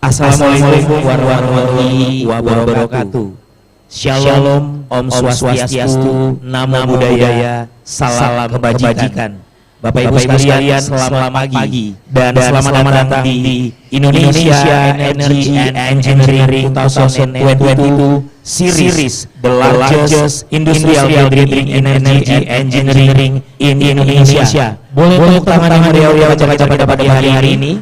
Assalamualaikum warahmatullahi wabarakatuh. Shalom, Om Swastiastu, Namo Buddhaya, Salam Kebajikan. Bapak Ibu sekalian, selamat pagi dan selamat datang di Indonesia Energy and Engineering 2022 Series, the largest industrial gathering in energy engineering in Indonesia. Boleh tepuk tangan yang meriah baca-baca pada hari ini.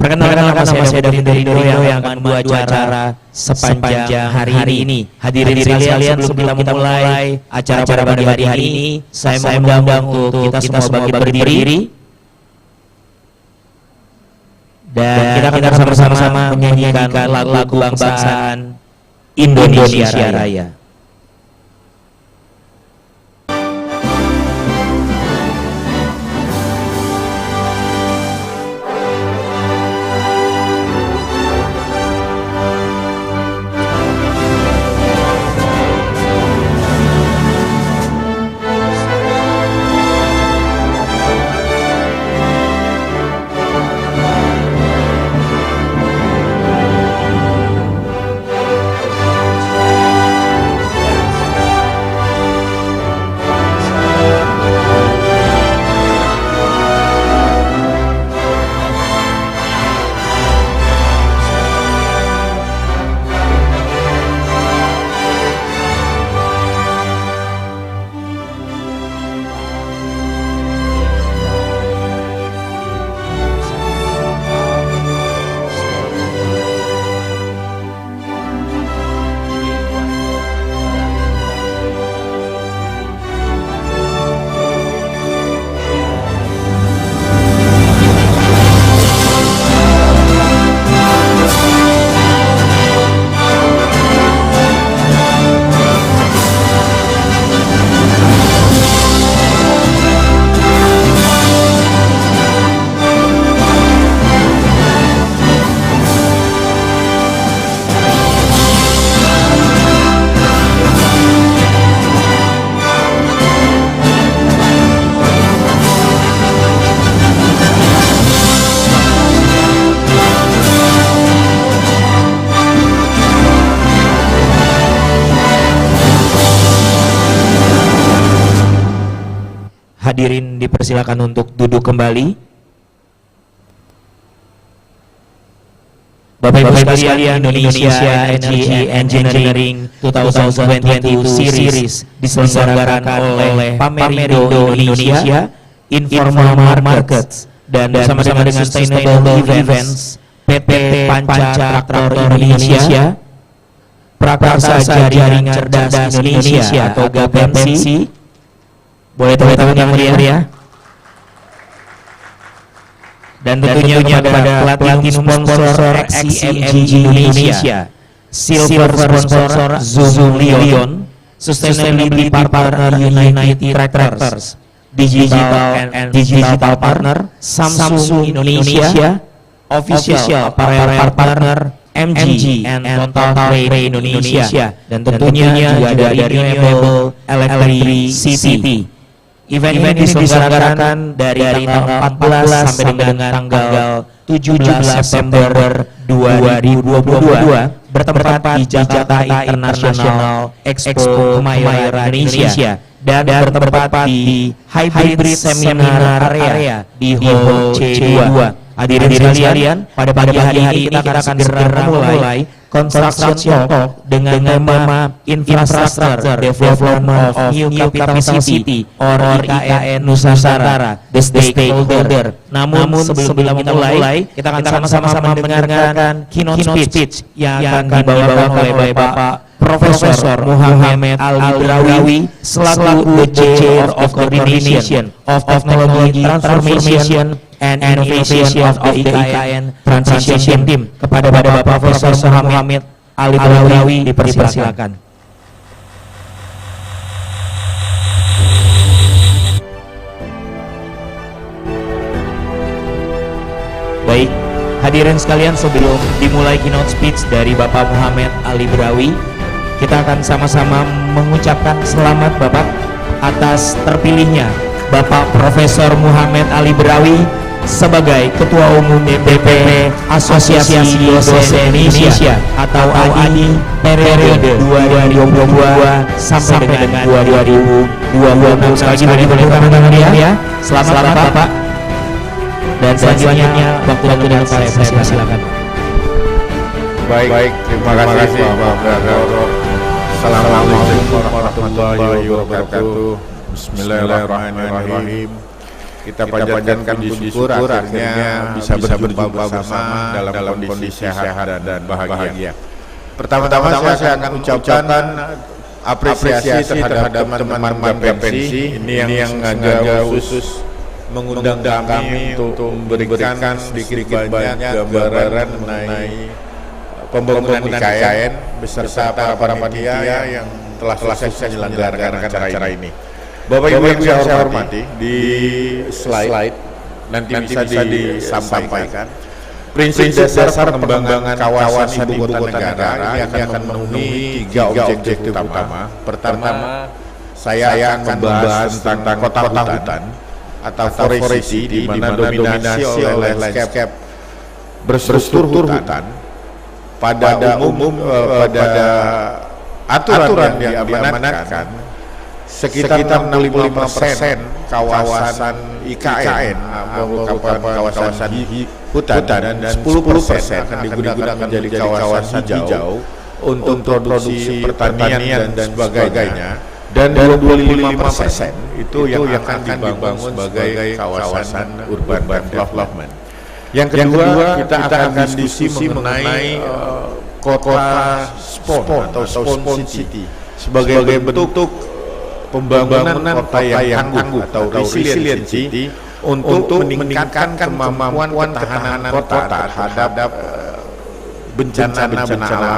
Perkenalkan nama saya David dari Indo yang akan membuat acara sepanjang hari ini. Hadirin sekalian, sebelum kita mulai acara pada hari ini, saya mengundang untuk kita semua berdiri dan kita akan bersama-sama menyanyikan lagu kebangsaan Indonesia Raya. Hadirin dipersilakan untuk duduk kembali. Bapak Ibu sekalian, Indonesia Energy Engineering 2022 Series diselenggarakan oleh Pamerindo Indonesia, Informal Markets, dan bersama-sama dengan Sustainable Events, PT Panca Traktor Indonesia, Prakarsa Jaringan Cerdas Indonesia atau GAPENSI. Boleh tepuk tangan yang meriah. Dan tentunya kepada Platinum Sponsor XCMG Indonesia, Silver Sponsor Zoom Leon, Sustainability Partner United Tractors, Digital Partner Samsung Indonesia, Official Apparel Partner MG and Total Trade Indonesia, dan tentunya juga dari Renewable Electricity. Event ini diselenggarakan dari tanggal 14 sampai dengan tanggal 17 September 2022 bertempat di Jakarta International Expo Kemayoran Indonesia dan bertempat di Hybrid Seminar Area di Hall C2. Hadirin sekalian, pada pagi hari ini kita akan segera memulai Construction Talk dengan tema Infrastructure Development of New Capital City or IKN Nusantara, the Stakeholder. Namun sebelum kita mulai, kita akan sama-sama mendengarkan keynote speech yang akan dibawakan oleh Bapak Profesor Muhammad Al-Ibrawi selaku the Chair of Coordination of Technology Transformation and Innovation of the IKN Transition Team. Kepada Bapak Profesor Muhammad Al-Ibrawi dipersilakan. Baik, hadirin sekalian, sebelum dimulai keynote speech dari Bapak Muhammad Al-Ibrawi, kita akan sama-sama mengucapkan selamat Bapak atas terpilihnya Bapak Profesor Muhammad Al-Ibrawi sebagai Ketua Umum DPP Asosiasi Dosen Indonesia atau ADI periode 2022 sampai dengan 2026. Sekali lagi boleh tangan ya. Selamat Bapak. Dan selanjutnya waktu dengan saya silakan. Baik, terima kasih Pak Moderator. Assalamualaikum warahmatullahi wabarakatuh. Bismillahirrahmanirrahim. Kita panjatkan puji syukur akhirnya bisa berjumpa bersama dalam kondisi sehat dan bahagia. Pertama-tama saya akan ucapkan apresiasi terhadap teman-teman BPMC ini yang khusus mengundang kami untuk memberikan sedikit banyak gambaran mengenai pembangunan IKN beserta para panitia yang telah selesai menyelenggarakan acara ini. Bapak Ibu yang saya hormati, di slide nanti bisa disampaikan prinsip dasar pengembangan kawasan ibu kota negara ini akan memenuhi 3 objektif utama. Pertama, saya akan membahas tentang kota hutan atau forest city, di mana dominasi oleh landscape berstruktur hutan. Pada pada aturan yang diamanatkan, sekitar 65% kawasan IKN merupakan kawasan hutan dan 10% akan digunakan menjadi kawasan hijau untuk produksi pertanian dan sebagainya, dan 25% itu yang akan dibangun sebagai kawasan urban development. Yang kedua, kita akan diskusi mengenai kota spawn atau spawn city sebagai bentuk pembangunan kota yang tangguh atau resilient city untuk meningkatkan kemampuan ketahanan kota terhadap bencana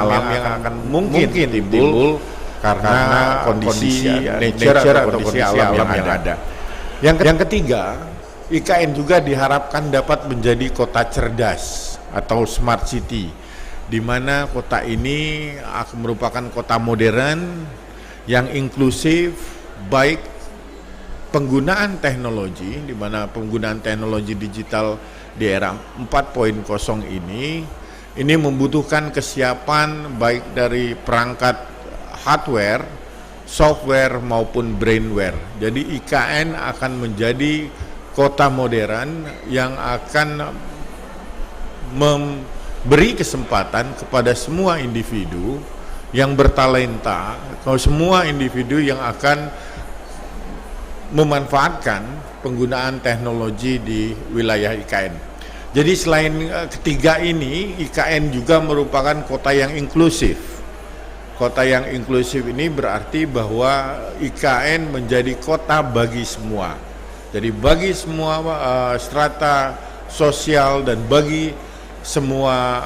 alam yang akan mungkin timbul karena kondisi nature atau kondisi alam yang ada. Yang ketiga, IKN juga diharapkan dapat menjadi kota cerdas atau smart city, di mana kota ini akan merupakan kota modern yang inklusif, baik penggunaan teknologi, di mana penggunaan teknologi digital di era 4.0 ini membutuhkan kesiapan baik dari perangkat hardware, software maupun brainware. Jadi IKN akan menjadi kota modern yang akan memberi kesempatan kepada semua individu yang bertalenta, semua individu yang akan memanfaatkan penggunaan teknologi di wilayah IKN. Jadi selain ketiga ini, IKN juga merupakan kota yang inklusif. Kota yang inklusif ini berarti bahwa IKN menjadi kota bagi semua. Jadi bagi semua strata sosial dan bagi semua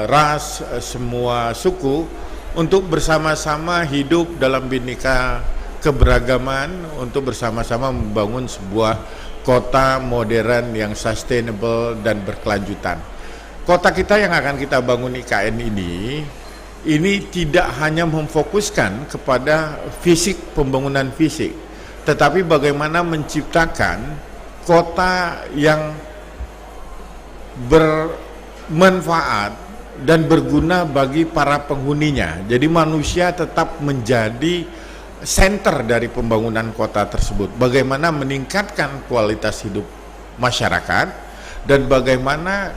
ras, semua suku untuk bersama-sama hidup dalam bhinneka keberagaman, untuk bersama-sama membangun sebuah kota modern yang sustainable dan berkelanjutan. Kota kita yang akan kita bangun IKN ini tidak hanya memfokuskan kepada fisik, pembangunan fisik, tetapi bagaimana menciptakan kota yang bermanfaat dan berguna bagi para penghuninya. Jadi manusia tetap menjadi center dari pembangunan kota tersebut. Bagaimana meningkatkan kualitas hidup masyarakat dan bagaimana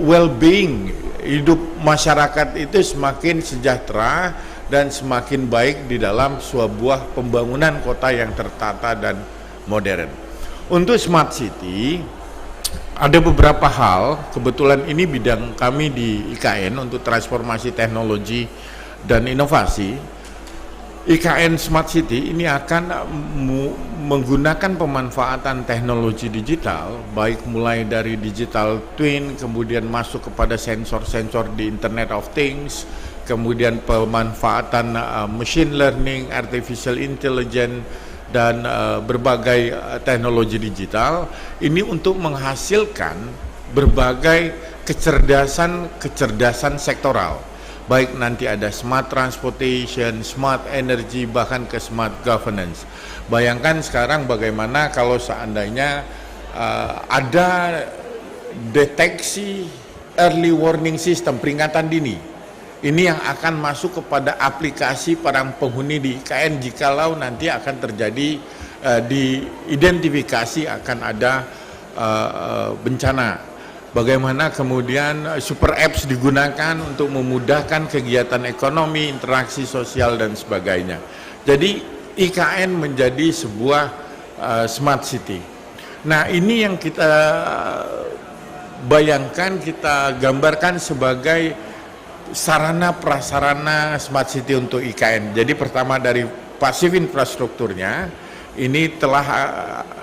well-being hidup masyarakat itu semakin sejahtera dan semakin baik di dalam sebuah pembangunan kota yang tertata dan modern. Untuk smart city ada beberapa hal, kebetulan ini bidang kami di IKN untuk transformasi teknologi dan inovasi. IKN Smart City ini akan menggunakan pemanfaatan teknologi digital, baik mulai dari digital twin, kemudian masuk kepada sensor-sensor di Internet of Things, kemudian pemanfaatan machine learning, artificial intelligence, dan berbagai teknologi digital ini untuk menghasilkan berbagai kecerdasan sektoral, baik nanti ada smart transportation, smart energy, bahkan ke smart governance. Bayangkan sekarang bagaimana kalau seandainya ada deteksi early warning system, peringatan dini. Ini yang akan masuk kepada aplikasi para penghuni di IKN jikalau nanti akan terjadi diidentifikasi akan ada bencana. Bagaimana kemudian super apps digunakan untuk memudahkan kegiatan ekonomi, interaksi sosial dan sebagainya. Jadi IKN menjadi sebuah smart city. Nah, ini yang kita bayangkan, kita gambarkan sebagai sarana prasarana smart city untuk IKN. Jadi pertama dari pasif infrastrukturnya ini telah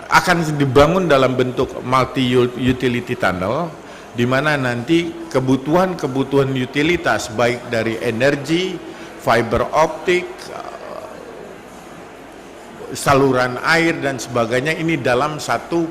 akan dibangun dalam bentuk multi utility tunnel, di mana nanti kebutuhan utilitas baik dari energi, fiber optik, saluran air dan sebagainya ini dalam satu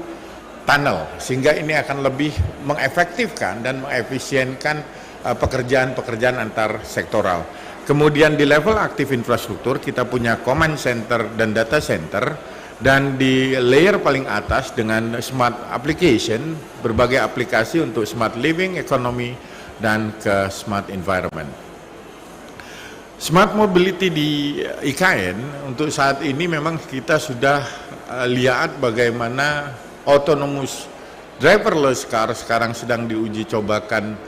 tunnel, sehingga ini akan lebih mengefektifkan dan mengefisienkan pekerjaan-pekerjaan antar sektoral. Kemudian di level aktif infrastruktur kita punya command center dan data center, dan di layer paling atas dengan smart application, berbagai aplikasi untuk smart living, ekonomi, dan ke smart environment. Smart mobility di IKN untuk saat ini memang kita sudah lihat bagaimana autonomous driverless car sekarang sedang diuji cobakan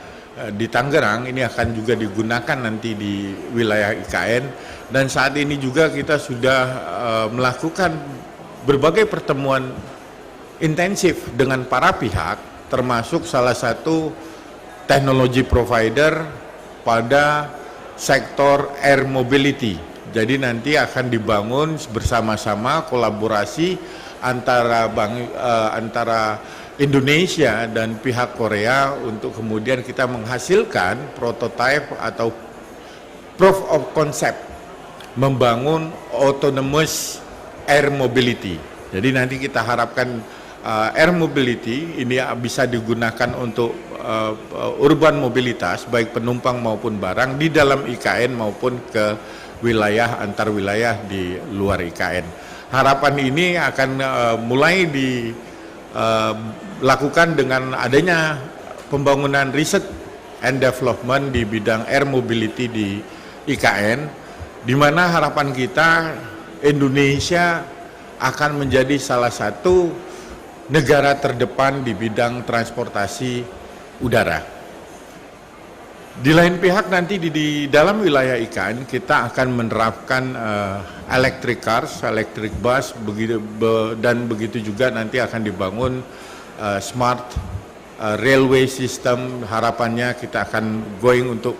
di Tangerang. Ini akan juga digunakan nanti di wilayah IKN, dan saat ini juga kita sudah melakukan berbagai pertemuan intensif dengan para pihak, termasuk salah satu teknologi provider pada sektor air mobility. Jadi nanti akan dibangun bersama-sama kolaborasi antara Indonesia dan pihak Korea untuk kemudian kita menghasilkan prototipe atau proof of concept membangun autonomous air mobility. Jadi nanti kita harapkan air mobility ini bisa digunakan untuk urban mobilitas baik penumpang maupun barang di dalam IKN maupun ke wilayah antar wilayah di luar IKN. Harapan ini akan mulai dilakukan dengan adanya pembangunan riset and development di bidang air mobility di IKN, di mana harapan kita Indonesia akan menjadi salah satu negara terdepan di bidang transportasi udara. Di lain pihak nanti di dalam wilayah IKN kita akan menerapkan electric cars, electric bus, dan begitu juga nanti akan dibangun smart railway system. Harapannya kita akan going untuk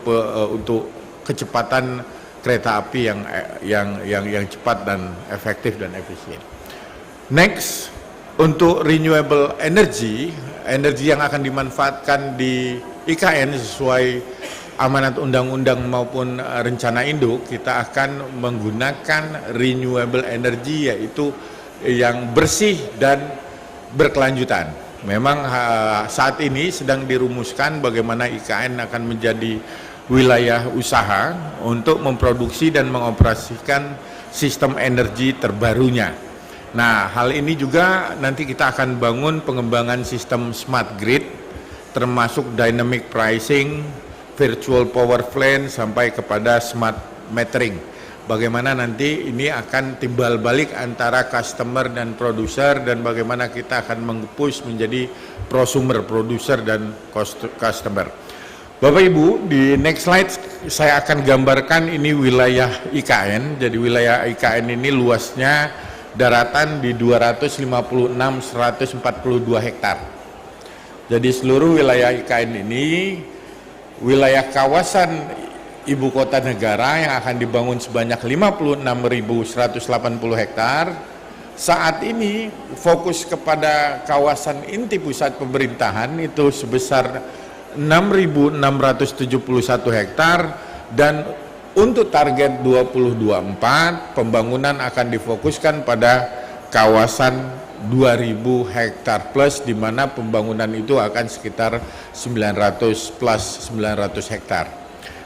kecepatan kereta api yang cepat dan efektif dan efisien. Next, untuk renewable energy yang akan dimanfaatkan di IKN sesuai amanat undang-undang maupun rencana induk, kita akan menggunakan renewable energy, yaitu yang bersih dan berkelanjutan. Memang saat ini sedang dirumuskan bagaimana IKN akan menjadi wilayah usaha untuk memproduksi dan mengoperasikan sistem energi terbarunya. Nah, hal ini juga nanti kita akan bangun pengembangan sistem smart grid, termasuk dynamic pricing, virtual power plant, sampai kepada smart metering. Bagaimana nanti ini akan timbal balik antara customer dan produser, dan bagaimana kita akan meng-push menjadi prosumer, produser dan customer. Bapak Ibu, di next slide saya akan gambarkan ini wilayah IKN. Jadi wilayah IKN ini luasnya daratan di 256.142 hektar. Jadi seluruh wilayah IKN ini wilayah kawasan ibu kota negara yang akan dibangun sebanyak 56.180 hektar. Saat ini fokus kepada kawasan inti pusat pemerintahan itu sebesar 6.671 hektar, dan untuk target 2024 pembangunan akan difokuskan pada kawasan 2.000 hektar plus, di mana pembangunan itu akan sekitar 900 hektar.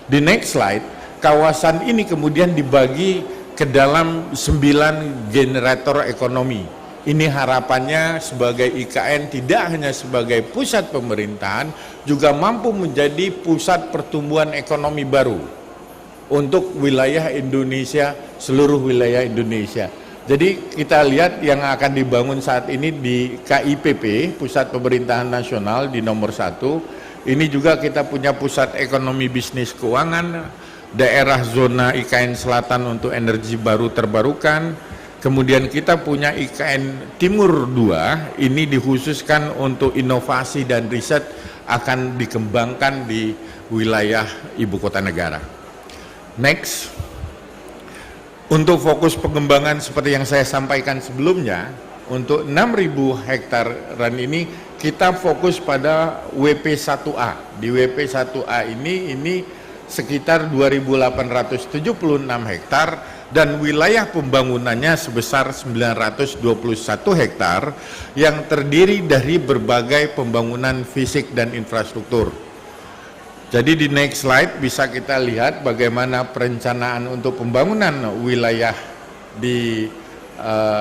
Di next slide, kawasan ini kemudian dibagi ke dalam 9 generator ekonomi. Ini harapannya sebagai IKN tidak hanya sebagai pusat pemerintahan, juga mampu menjadi pusat pertumbuhan ekonomi baru untuk wilayah Indonesia, seluruh wilayah Indonesia. Jadi kita lihat yang akan dibangun saat ini di KIPP, Pusat Pemerintahan Nasional di nomor 1. Ini juga kita punya pusat ekonomi bisnis keuangan, daerah zona IKN Selatan untuk energi baru terbarukan. Kemudian kita punya IKN Timur 2, ini dikhususkan untuk inovasi dan riset akan dikembangkan di wilayah ibu kota negara. Next, untuk fokus pengembangan seperti yang saya sampaikan sebelumnya, untuk 6.000 hektaran ini kita fokus pada WP1A. Di WP1A ini sekitar 2.876 hektar dan wilayah pembangunannya sebesar 921 hektar yang terdiri dari berbagai pembangunan fisik dan infrastruktur. Jadi di next slide bisa kita lihat bagaimana perencanaan untuk pembangunan wilayah di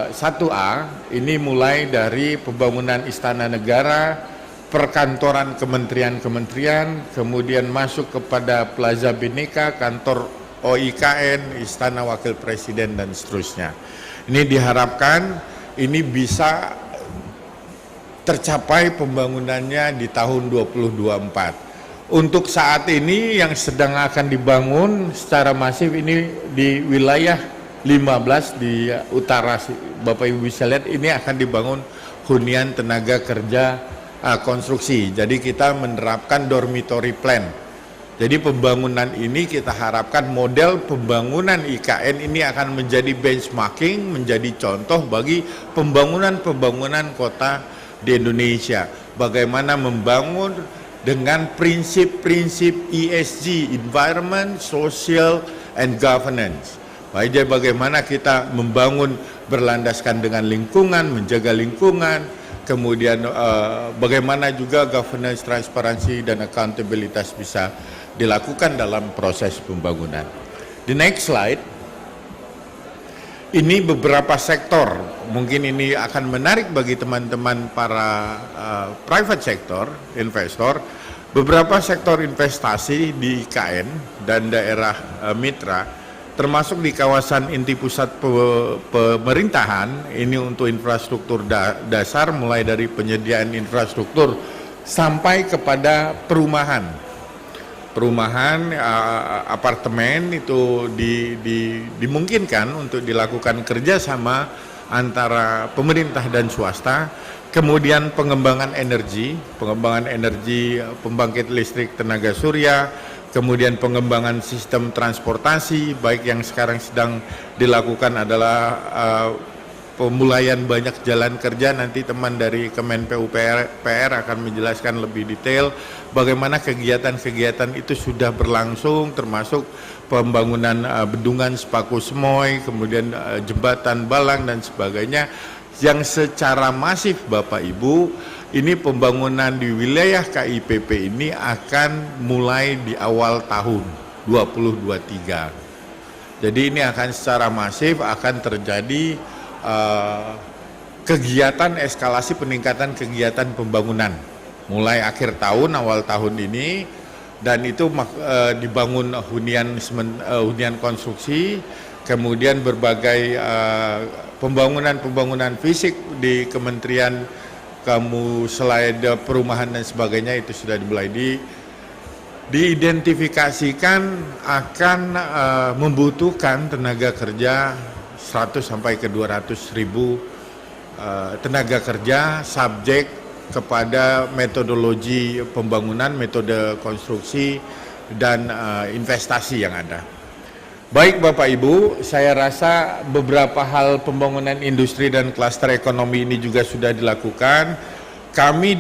1A ini mulai dari pembangunan istana negara, perkantoran kementerian-kementerian, kemudian masuk kepada Plaza Bhinneka, kantor OIKN, Istana Wakil Presiden dan seterusnya. Ini diharapkan ini bisa tercapai pembangunannya di tahun 2024. Untuk saat ini yang sedang akan dibangun secara masif ini di wilayah 15 di utara, Bapak Ibu bisa lihat ini akan dibangun hunian tenaga kerja konstruksi. Jadi kita menerapkan dormitory plan. Jadi pembangunan ini kita harapkan model pembangunan IKN ini akan menjadi benchmarking, menjadi contoh bagi pembangunan-pembangunan kota di Indonesia. Bagaimana membangun dengan prinsip-prinsip ESG, Environment, Social, and Governance. Jadi bagaimana kita membangun berlandaskan dengan lingkungan, menjaga lingkungan, kemudian bagaimana juga governance, transparansi, dan accountabilitas bisa dilakukan dalam proses pembangunan. Di next slide, ini beberapa sektor, mungkin ini akan menarik bagi teman-teman para private sector, investor, beberapa sektor investasi di IKN dan daerah mitra, termasuk di kawasan inti pusat pemerintahan, ini untuk infrastruktur dasar, mulai dari penyediaan infrastruktur sampai kepada perumahan apartemen itu dimungkinkan untuk dilakukan kerjasama antara pemerintah dan swasta. Kemudian pengembangan energi pembangkit listrik tenaga surya, kemudian pengembangan sistem transportasi, baik yang sekarang sedang dilakukan adalah pemulaian banyak jalan kerja. Nanti teman dari Kemen PUPR akan menjelaskan lebih detail bagaimana kegiatan-kegiatan itu sudah berlangsung, termasuk pembangunan bendungan Sepaku Semoy, kemudian jembatan Balang dan sebagainya, yang secara masif Bapak Ibu, ini pembangunan di wilayah KIPP ini akan mulai di awal tahun 2023. Jadi ini akan secara masif akan terjadi kegiatan eskalasi peningkatan kegiatan pembangunan mulai akhir tahun, awal tahun ini, dan itu dibangun hunian konstruksi, kemudian berbagai pembangunan fisik di kementerian, selain perumahan dan sebagainya itu sudah dimulai diidentifikasikan akan membutuhkan tenaga kerja 100 sampai ke 200 ribu tenaga kerja subjek kepada metodologi pembangunan, metode konstruksi, dan investasi yang ada. Baik Bapak Ibu, saya rasa beberapa hal pembangunan industri dan klaster ekonomi ini juga sudah dilakukan. Kami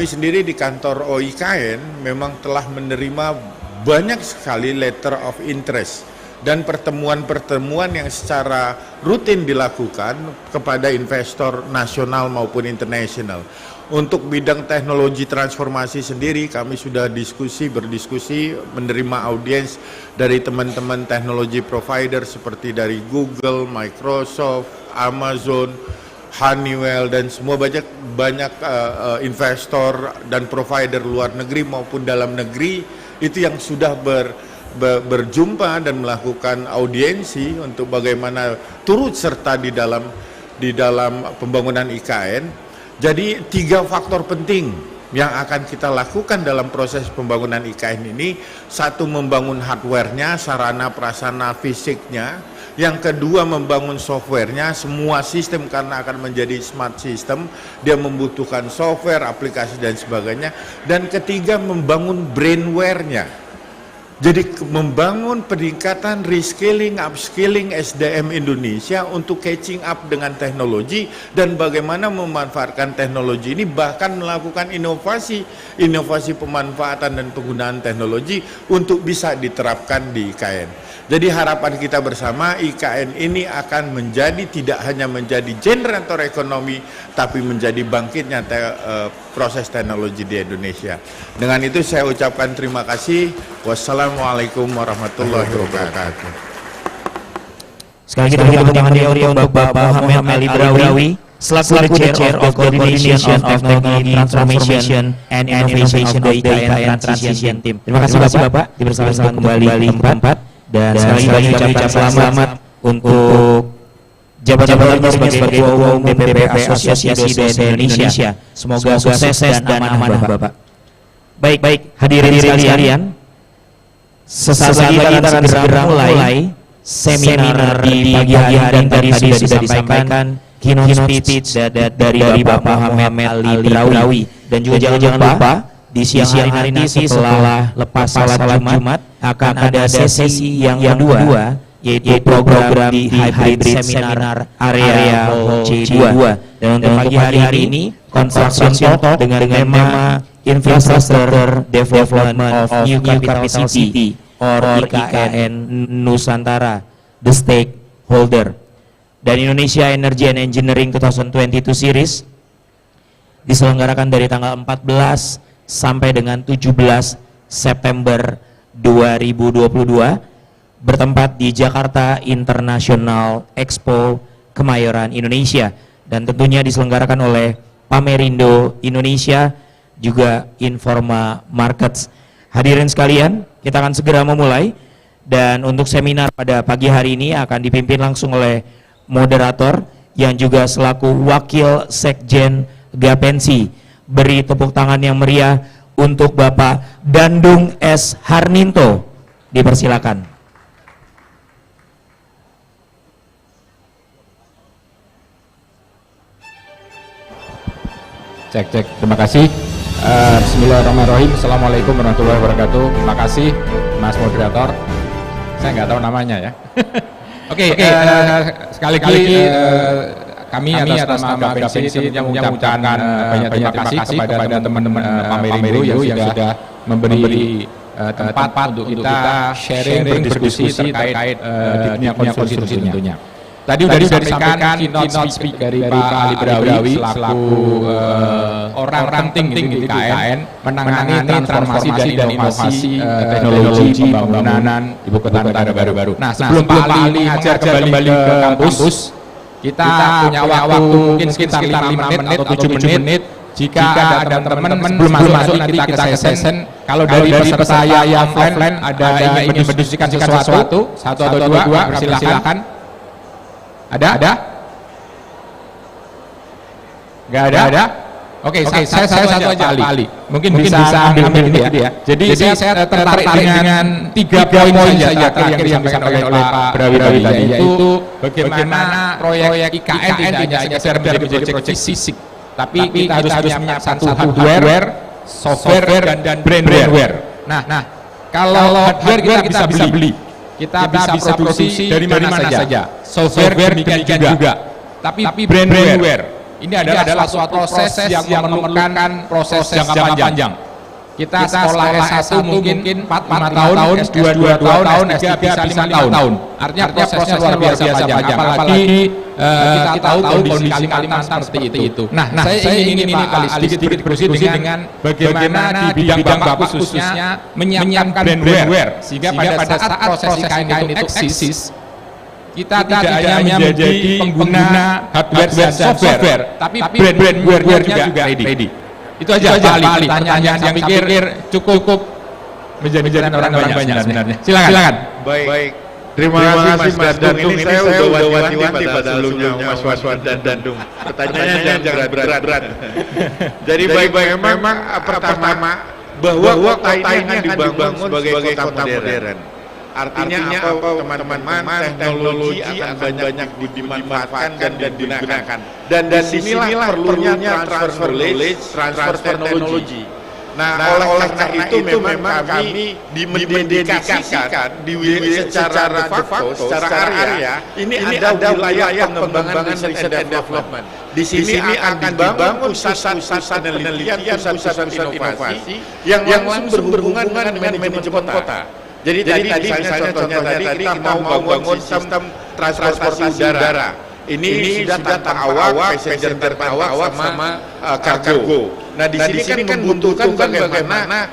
sendiri di kantor OIKN memang telah menerima banyak sekali letter of interest dan pertemuan-pertemuan yang secara rutin dilakukan kepada investor nasional maupun internasional. Untuk bidang teknologi transformasi sendiri kami sudah berdiskusi, menerima audiens dari teman-teman teknologi provider seperti dari Google, Microsoft, Amazon, Honeywell dan semua banyak investor dan provider luar negeri maupun dalam negeri itu yang sudah berjumpa dan melakukan audiensi untuk bagaimana turut serta di dalam pembangunan IKN. Jadi 3 faktor penting yang akan kita lakukan dalam proses pembangunan IKN ini. Satu, membangun hardware-nya, sarana prasarana fisiknya. Yang kedua, membangun software-nya, semua sistem karena akan menjadi smart system, dia membutuhkan software, aplikasi dan sebagainya. Dan ketiga, membangun brainware-nya. Jadi membangun peningkatan reskilling, upskilling SDM Indonesia untuk catching up dengan teknologi dan bagaimana memanfaatkan teknologi ini, bahkan melakukan inovasi pemanfaatan dan penggunaan teknologi untuk bisa diterapkan di IKN. Jadi harapan kita bersama, IKN ini akan tidak hanya menjadi generator ekonomi, tapi menjadi bangkitnya proses teknologi di Indonesia. Dengan itu saya ucapkan terima kasih. Wassalamualaikum warahmatullahi wabarakatuh. Sekali lagi tepuk tangan untuk Bapak Hamid Ali Brawi, selaku Chair of Coordination of Technology Transformation and Innovation of the IKN Transition Team. Terima kasih Bapak, dipersilakan kembali tempat. Dan sekali lagi ucapkan selamat untuk jabat-jabat sebagai Ketua Umum DPP Asosiasi Dosen Indonesia. Semoga sukses dan amanah Bapak. Baik, hadirin sekalian, sesaat lagi kita akan segera mulai seminar di pagi hari yang tadi sudah disampaikan keynote speech dari Bapak Hamid Ali Brawi. Dan juga jangan lupa di siang hari nanti setelah lepas salat Jumat akan ada sesi yang kedua, yaitu program di hybrid seminar area Hall C2. Dan untuk pagi hari ini construction talk dengan tema Infrastructure Development of New Capital City or IKN Nusantara, the stakeholder. Dan Indonesia Energy and Engineering 2022 series diselenggarakan dari tanggal 14 sampai dengan 17 September 2022 bertempat di Jakarta International Expo Kemayoran Indonesia, dan tentunya diselenggarakan oleh Pamerindo Indonesia juga Informa Markets. Hadirin sekalian, kita akan segera memulai, dan untuk seminar pada pagi hari ini akan dipimpin langsung oleh moderator yang juga selaku Wakil Sekjen Gapensi. Beri tepuk tangan yang meriah untuk Bapak Dandung S. Harninto, dipersilakan. Cek, terima kasih. Bismillahirrahmanirrahim. Assalamualaikum warahmatullahi wabarakatuh. Terima kasih Mas Moderator. Saya nggak tahu namanya ya. Oke, sekali lagi kami atas nama Gapensi tentunya mengucapkan banyak terima kasih kepada teman-teman Pamerindo yang sudah memberi tempat untuk kita sharing, berdiskusi terkait di dunia konstruksi tentunya. Tadi sudah disampaikan keynote speech dari Pak Ali Brawi selaku orang penting di IKN menangani transformasi dan inovasi teknologi pembangunan ibu kota negara baru. Nah, sebelum Pak Ali ngajar kembali ke kampus, kita punya waktu mungkin sekitar 5 menit atau 7 menit. Jika ada teman-teman belum masuk nanti kita ke session. Kalau dari peserta yang offline ada yang ingin berdiskusikan sesuatu, satu atau dua, silakan. Ada? Nggak ada? Oke, saya satu aja Pak Ali. Mungkin bisa ambil ini ya. Jadi saya tertarik dengan 3 poin saja terakhir yang disampaikan oleh Pak Brawi tadi, yaitu bagaimana proyek IKN tidak hanya sekedar menjadi proyek fisik, tapi kita harus menyiapkan satu hardware, software, dan brainware. Nah, kalau hardware kita bisa beli. Kita bisa produksi dari mana saja. Software demikian juga. Tapi brainware ini adalah suatu proses yang memerlukan proses jangka panjang. Kita sekolah S1 mungkin 4-5 tahun, S2 2 tahun, S3 bisa 5 tahun. Artinya prosesnya luar biasa panjang. Apalagi kita tahu kondisi Kalimantan seperti itu. Nah, saya ingin Pak Ali sedikit berdiskusi dengan bagaimana di bidang Bapak khususnya menyiapkan brainware sehingga pada saat proses IKN itu eksis, kita tidak hanya menjadi pengguna hardware dan software, tapi brand-brandnya juga ready. Itu aja Pak Ali, pertanyaan yang saya pikir cukup menjadi orang banyak sebenarnya. Silakan. Baik. Terima kasih Mas Dandung. Ini saya udah wanti-wanti pada sebelumnya Mas Waswan dan Dandung. Pertanyaannya jangan berat-berat. Jadi baik-baik memang pertama bahwa kota ini akan dibangun sebagai kota modern. Artinya apa teman-teman, teknologi akan banyak dimanfaatkan dan digunakan. Dan disinilah perlunya transfer knowledge, transfer teknologi. Nah, oleh karena itu memang kami dimendedikasikan secara de facto, secara area, ini ada wilayah pengembangan research and development. Di sini akan dibangun pusat-pusat penelitian, pusat-pusat inovasi yang langsung berhubungan dengan manajemen kota. Jadi tadi misalnya contohnya tadi kita mau bangun sistem transportasi udara. Ini sudah tanpa awak, passenger tanpa awak sama kargo. Nah di sini kan membutuhkan bagaimana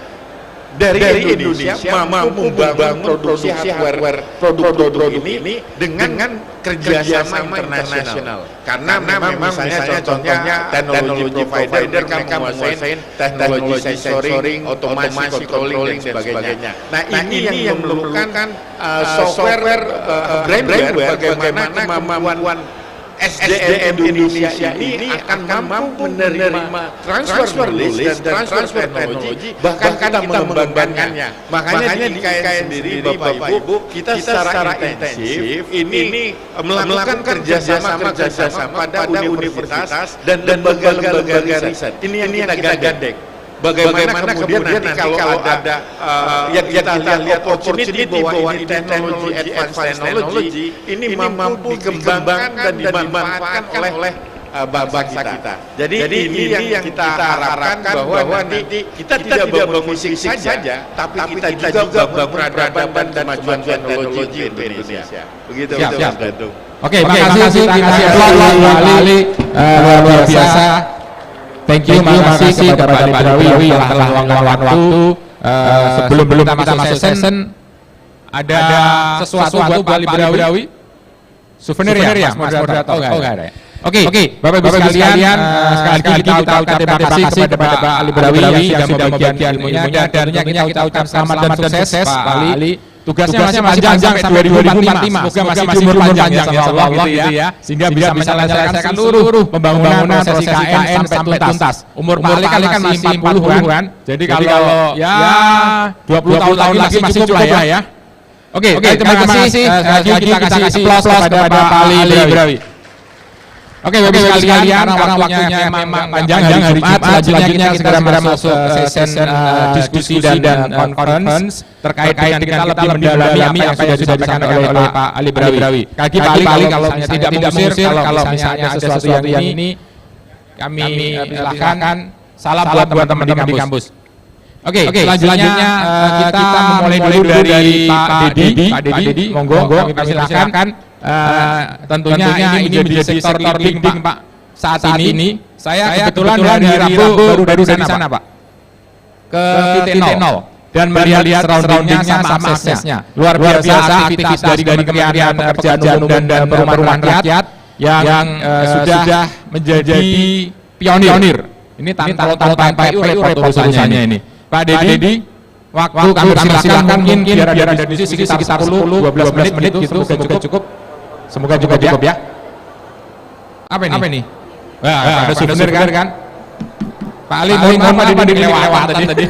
dari Indonesia mampu membangun produksi hardware produk ini dengan kerjasama internasional. Karena memang misalnya contohnya teknologi provider mereka menguasai teknologi sensoring, otomasi controlling dan sebagainya. Nah ini yang memerlukan software brandware bagaimana kemampuan SDM Indonesia ini akan mampu menerima transfer knowledge dan transfer teknologi, bahkan kita mengembangkannya. Makanya di KN sendiri Bapak Ibu, kita secara intensif ini melakukan kerjasama pada universitas dan lembaga-lembaga riset. Ini yang kita gandeng. Bagaimana kemudian nanti kalau ada yang kita lihat opportunity bahwa ini teknologi advanced technology ini mampu dikembangkan dan dimanfaatkan oleh bangsa kita. Jadi ini yang kita harapkan bahwa nanti kita tidak bangun fisik saja, tapi kita juga bangun peradaban dan kemajuan teknologi untuk Indonesia. Begitu Mas Dandung. Oke, terima kasih Pak Ali, luar biasa. Thank you, terima kasih kepada Pak Librawi yang telah meluangkan waktu. Sebelum kita masuk session, ada sesuatu buat Librawi? Souvenir ya, Mas Moderator? Oh, enggak ada. Oke, Bapak Ibu sekalian, sekali lagi kita ucapkan terima kasih kepada Pak Librawi yang sudah membagikan ilmunya, dan tentunya kita ucapkan selamat dan sukses Pak Ali. Tugasnya masih panjang sampai 2045. Semoga masih umur panjang ya, Allah gitu ya, sehingga bisa menyelesaikan seluruh pembangunan proses IKN sampai tuntas. Umur Pak Ali kan masih 40-an. Jadi kalau ya 20 tahun lagi masih cukup lah ya. Oke, terima kasih. Kita kasih aplaus kepada Pak Ali Librawi. Oke, Bapak sekalian, karena waktunya memang panjang hari Jumat, selanjutnya kita segera masuk sesi diskusi dan conference terkait dengan kita lebih mendalami apa yang sudah disampaikan oleh Pak Ali Librawi. Kaki Pak Ali kalau misalnya tidak mengusir, kalau misalnya ada sesuatu yang ini kami silakan. Salam buat teman-teman di kampus. Oke, selanjutnya kita memulai dulu dari Pak Dedi. Monggo, kami persilakan. Tentunya ini menjadi sektor leading Pak saat ini. Saya kebetulan hari Rabu baru dari sana Pak, ke titik nol dan melihat surroundingnya sama aksesnya. Luar biasa aktivitas dari Kementerian Pekerjaan Umum dan Perumahan Rakyat yang sudah menjadi pionir. Ini tanpa repot urusannya ini. Pak Dedi, waktu kami silakan mungkin biar ada diskusi sekitar 10-12 menit gitu, semoga cukup. Semoga cukup ya. Apa ini? Wah, ada souvenir kan? Pak Ali, mohon maaf tadi kelewatan tadi.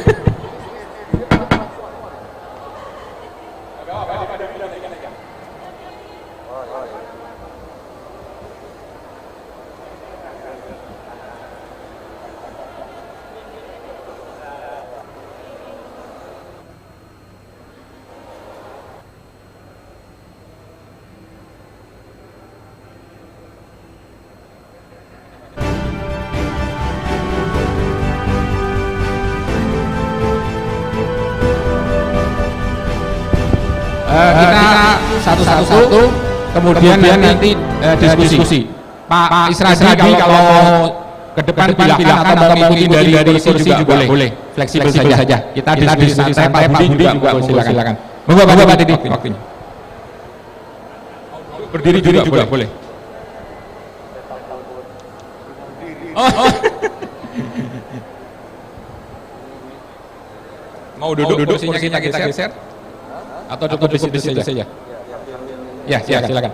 Kita satu-satu kemudian nanti diskusi. Pak Isradi kalau ke depan pilihkan atau mengikuti dari kursi juga boleh. Fleksibel saja. Kita diskusi santai, Pak Budi juga silakan. Monggo Pak Dedi waktunya. Berdiri juga boleh. Oh. Mau duduk kursinya kita geser? Atau cukup di situ saja? Ya, silakan.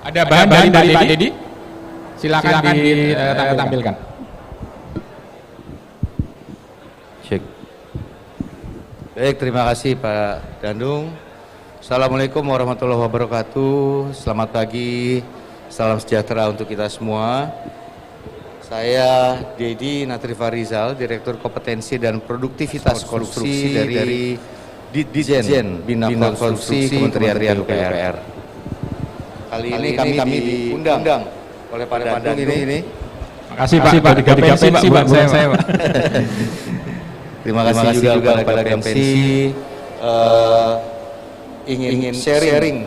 Ada bahan dari Pak Dedi? Silakan ditampilkan. Cek. Baik, terima kasih Pak Dandung. Assalamualaikum warahmatullahi wabarakatuh. Selamat pagi, salam sejahtera untuk kita semua. Saya Dedi Natrifa Rizal, Direktur Kompetensi dan Produktivitas Konstruksi dari Ditjen Bina Konstruksi Kementerian PUPR. Kali ini kami diundang oleh Pak Dandung ini. Makasih Pak, tiga pensi Pak, bukan saya Pak. Terima kasih juga kepada KMC. Ingin sharing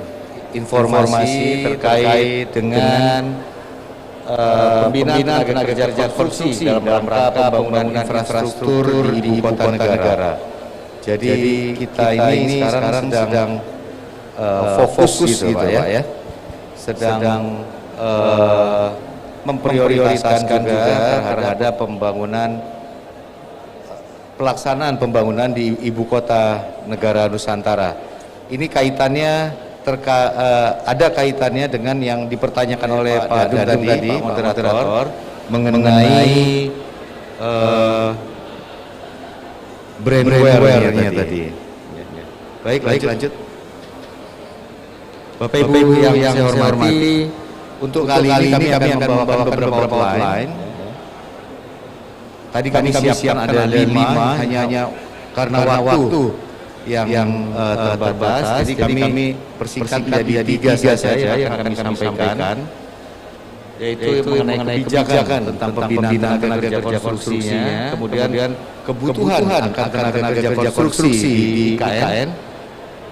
informasi terkait dengan pembinaan tenaga kerja konstruksi dalam rangka pembangunan infrastruktur di ibu kota negara. Jadi kita ini sekarang sedang fokus gitu Pak ya, sedang memprioritaskan juga terhadap pelaksanaan pembangunan di ibu kota negara Nusantara. Ini kaitannya ada kaitannya dengan yang dipertanyakan oleh Pak Dandung tadi, Pak Moderator, mengenai brandware-nya tadi. Baik, lanjut. Bapak Ibu yang saya hormati, untuk kali ini kami akan membawakan beberapa outline. Tadi kami siapkan ada 5, hanya karena waktu yang terbatas, jadi kami persingkat menjadi 3 saja yang akan kami sampaikan, yaitu mengenai kebijakan tentang pembinaan tenaga kerja konstruksinya, kemudian kebutuhan akan tenaga kerja konstruksi di IKN,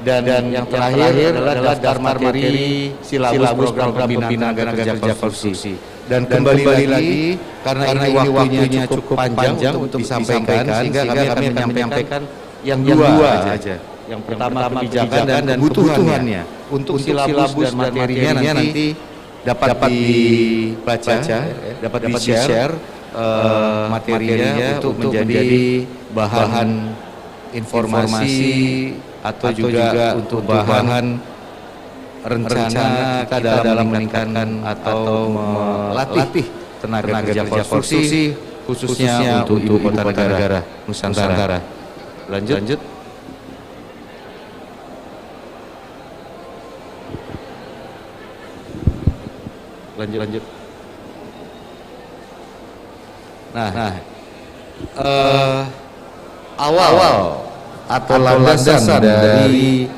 dan yang terakhir adalah daftar materi silabus program pembinaan tenaga kerja konstruksi. Dan kembali lagi, karena ini waktunya cukup panjang untuk disampaikan, sehingga kami akan menyampaikan yang dua aja. Yang pertama kebijakan dan kebutuhannya. Untuk silabus dan materinya nanti dapat dibaca, dapat di-share materinya untuk menjadi bahan informasi atau juga untuk bahan rencana kita dalam meningkatkan atau melatih tenaga kerja konstruksi khususnya untuk ibu kota negara Nusantara. Lanjut. Nah, awal atau landasan dari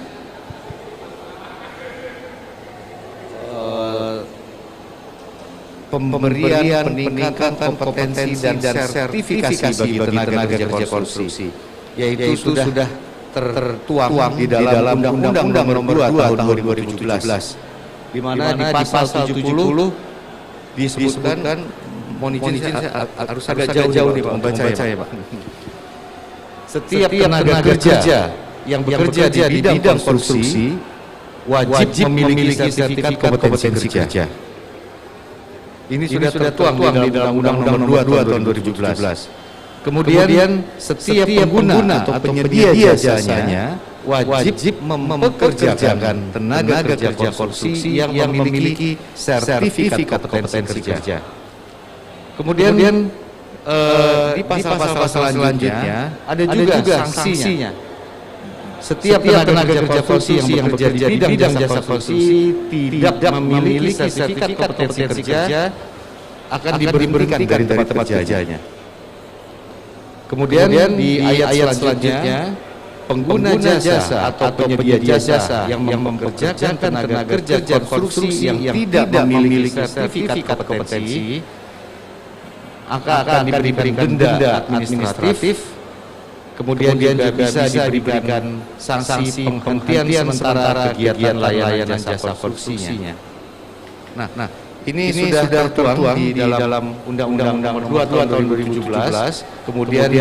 pemberian peningkatan kompetensi dan sertifikasi bagi tenaga kerja konstruksi, yaitu sudah tertuang di dalam Undang-Undang Nomor 2 Tahun 2017, di mana di pasal 70 disebutkan, mohon izin harus agak jauh nih Pak membaca ya Pak. Setiap tenaga kerja yang bekerja di bidang konstruksi wajib memiliki sertifikat kompetensi kerja. Ini sudah tertuang di dalam Undang-Undang Nomor 2 Tahun 2017. Kemudian setiap pengguna atau penyedia jasanya wajib mempekerjakan tenaga kerja konstruksi yang memiliki sertifikat kompetensi kerja. Kemudian di pasal-pasal selanjutnya ada juga sanksinya. Setiap tenaga kerja konstruksi yang bekerja di bidang jasa konstruksi tidak memiliki sertifikat kompetensi kerja akan diberhentikan dari tempat kerjanya. Kemudian di ayat selanjutnya, pengguna jasa atau penyedia jasa yang mempekerjakan tenaga kerja konstruksi yang tidak memiliki sertifikat kompetensi akan diberikan denda administratif. Kemudian juga bisa diberikan sanksi penghentian sementara kegiatan layanan jasa konstruksinya. Nah, ini sudah tertuang di dalam Undang-Undang Nomor 2 Tahun 2017, kemudian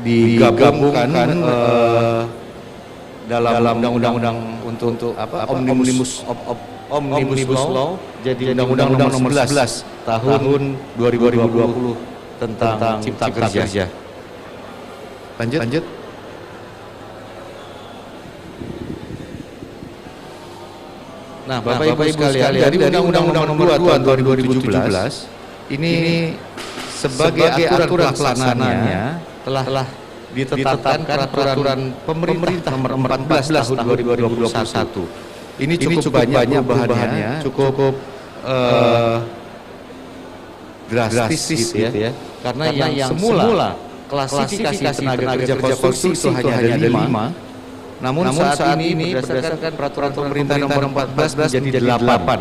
digabungkan dalam undang-undang untuk apa Omnibus Law jadi Undang-Undang Nomor 11 tahun 2020 tentang Cipta Kerja. Lanjut. Nah, Bapak Ibu sekalian, dari Undang-Undang Nomor 2 tahun 2017 ini sebagai aturan pelaksanaannya telah ditetapkan peraturan pemerintah Nomor 14 tahun 2021. Ini cukup banyak bahannya, cukup drastis gitu ya. Karena yang semula klasifikasi tenaga kerja konstruksi itu hanya ada 5. Namun saat ini berdasarkan peraturan pemerintah Nomor 14 menjadi 8,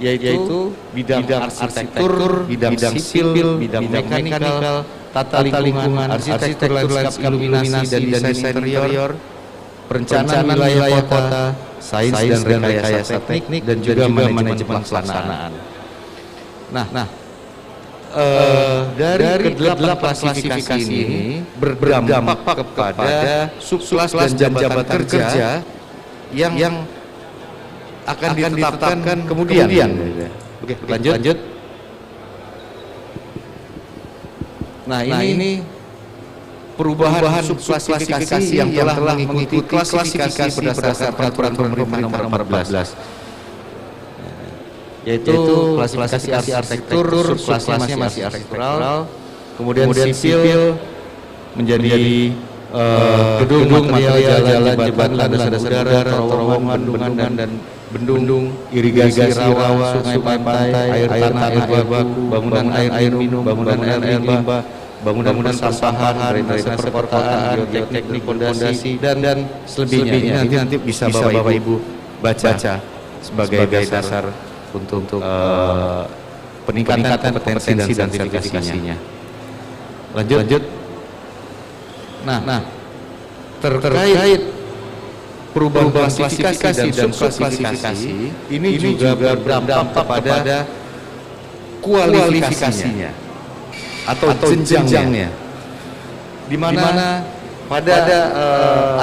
yaitu bidang arsitektur, bidang sipil, bidang mekanikal, tata lingkungan, arsitektur lanskap, iluminasi dan desain interior, perencanaan wilayah kota, sains dan rekayasa teknik, dan juga manajemen pelaksanaan. Nah, dari ke-8 klasifikasi ini berdampak kepada subklas dan jabatan kerja yang akan ditetapkan kemudian. Oke, lanjut. Nah, ini perubahan subklasifikasi yang telah mengikuti klasifikasi berdasarkan peraturan pemerintah Nomor 14. Yaitu klasifikasi arsitektur, subklasinya masih arsitektural, kemudian sipil menjadi gedung, material, jalan, jembatan, landasan udara, terowongan, bendungan dan bendung, irigasi rawa, sungai, pantai, air tanah, air baku, bangunan air minum, bangunan air limbah, bangunan sampahan, drainase perkotaan, geoteknik, fondasi dan selebihnya. Ini nanti bisa Bapak Ibu baca sebagai dasar untuk peningkatan kompetensi dan sertifikasinya. Lanjut. Nah, terkait perubahan klasifikasi dan subklasifikasi ini juga berdampak kepada kualifikasinya atau jenjangnya, di mana pada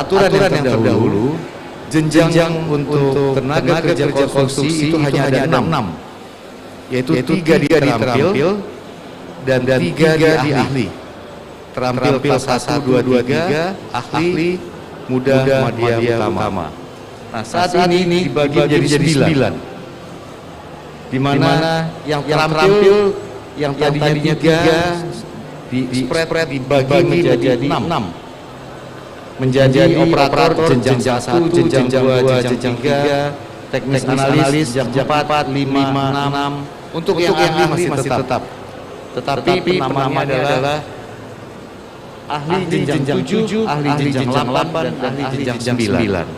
aturan yang terdahulu jenjang untuk tenaga kerja konstruksi itu hanya ada 6, yaitu 3 di terampil dan 3 di ahli. Terampil kelas 1, 2, 3, ahli, muda, madya, utama. Nah, saat ini dibagi menjadi 9, di mana yang terampil yang tadinya 3 di-spread dibagi menjadi 6. Menjadi operator jenjang 1, jenjang 2, jenjang 3, teknis analis jenjang 4, 5, 6. Untuk yang ahli masih tetap. Tetapi penamanya adalah ahli jenjang 7, ahli jenjang 8, dan ahli jenjang 9.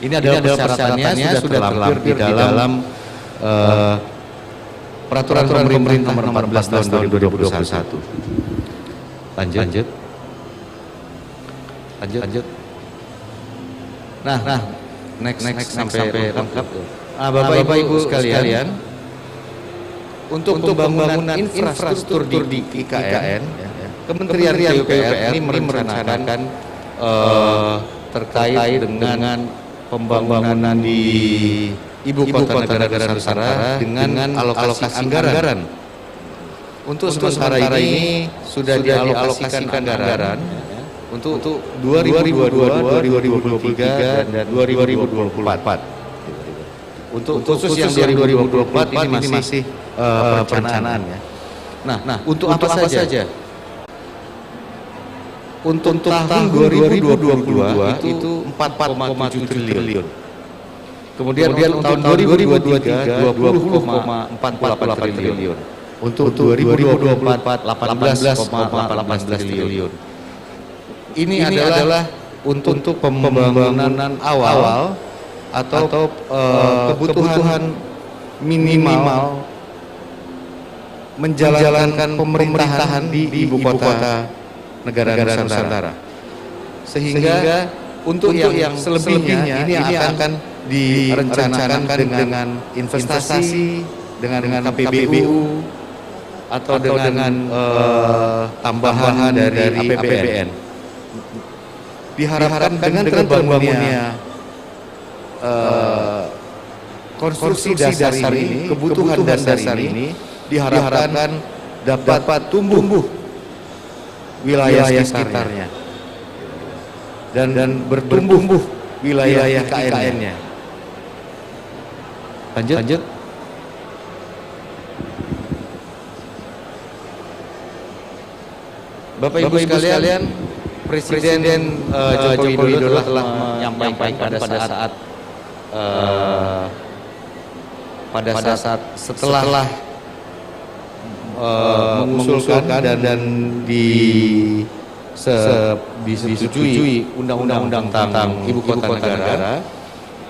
Ini adalah persyaratannya sudah terlampir di dalam peraturan pemerintah Nomor 14 tahun 2021. Lanjut. Nah, next sampai lengkap. Bapak Ibu sekalian, untuk pembangunan infrastruktur di IKN, Kementerian PUPR ini merencanakan terkait dengan pembangunan di Ibu Kota Negara Nusantara dengan alokasi anggaran. Untuk sementara ini sudah dialokasikan anggaran untuk 2022, 2023 dan 2024. Untuk khusus yang 2024 ini masih perencanaan ya. Nah, untuk apa saja? Untuk tahun 2022 itu 4,7 triliun. Kemudian untuk tahun 2023 20,48 triliun. Untuk 2024 18,18 triliun. Ini adalah untuk pembangunan awal atau kebutuhan minimal menjalankan pemerintahan di Ibu Kota Negara Nusantara. Sehingga untuk yang selebihnya ini akan direncanakan dengan investasi, dengan KPBU atau dengan tambahan dari APBN. diharapkan dengan terbangunnya konstruksi dasar ini, kebutuhan dasar ini diharapkan dapat tumbuh wilayah sekitarnya dan bertumbuh wilayah IKN-nya. Lanjut. Bapak Ibu sekalian, Presiden Joko Widodo telah menyampaikan pada saat setelah mengusulkan dan disetujui undang-undang tentang ibu kota negara,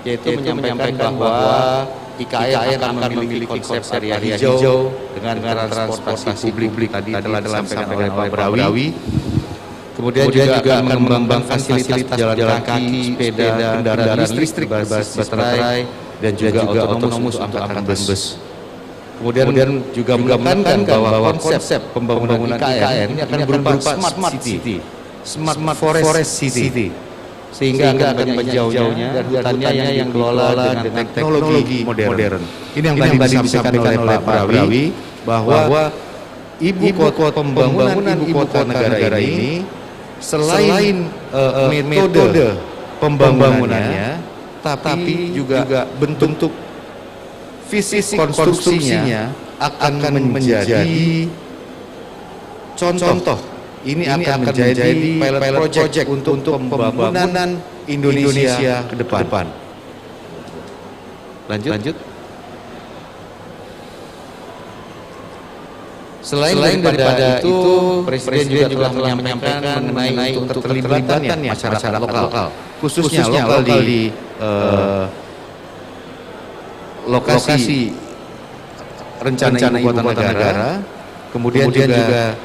yaitu menyampaikan bahwa IKN akan memiliki konsep area hijau dengan transportasi publik tadi telah disampaikan oleh Pak Brawi. Kemudian juga akan mengembangkan fasilitas jalan kaki, sepeda, kendaraan listrik berbasis baterai, dan juga otonomus untuk angkutan bus. Kemudian juga menekankan bahwa konsep pembangunan IKN ini akan berupa smart city, smart forest city, sehingga akan menjauhnya dan hutannya yang dikelola dengan teknologi modern. Ini yang tadi disampaikan oleh Pak Brawi bahwa pembangunan ibu kota negara ini selain metode pembangunannya, tapi juga bentuk fisik konstruksinya akan menjadi contoh. Ini akan menjadi pilot project untuk pembangunan Indonesia ke depan. Lanjut. Selain daripada itu, Presiden juga telah menyampaikan mengenai keterlibatannya masyarakat lokal, khususnya lokal di lokasi rencana ibu kota negara, kemudian juga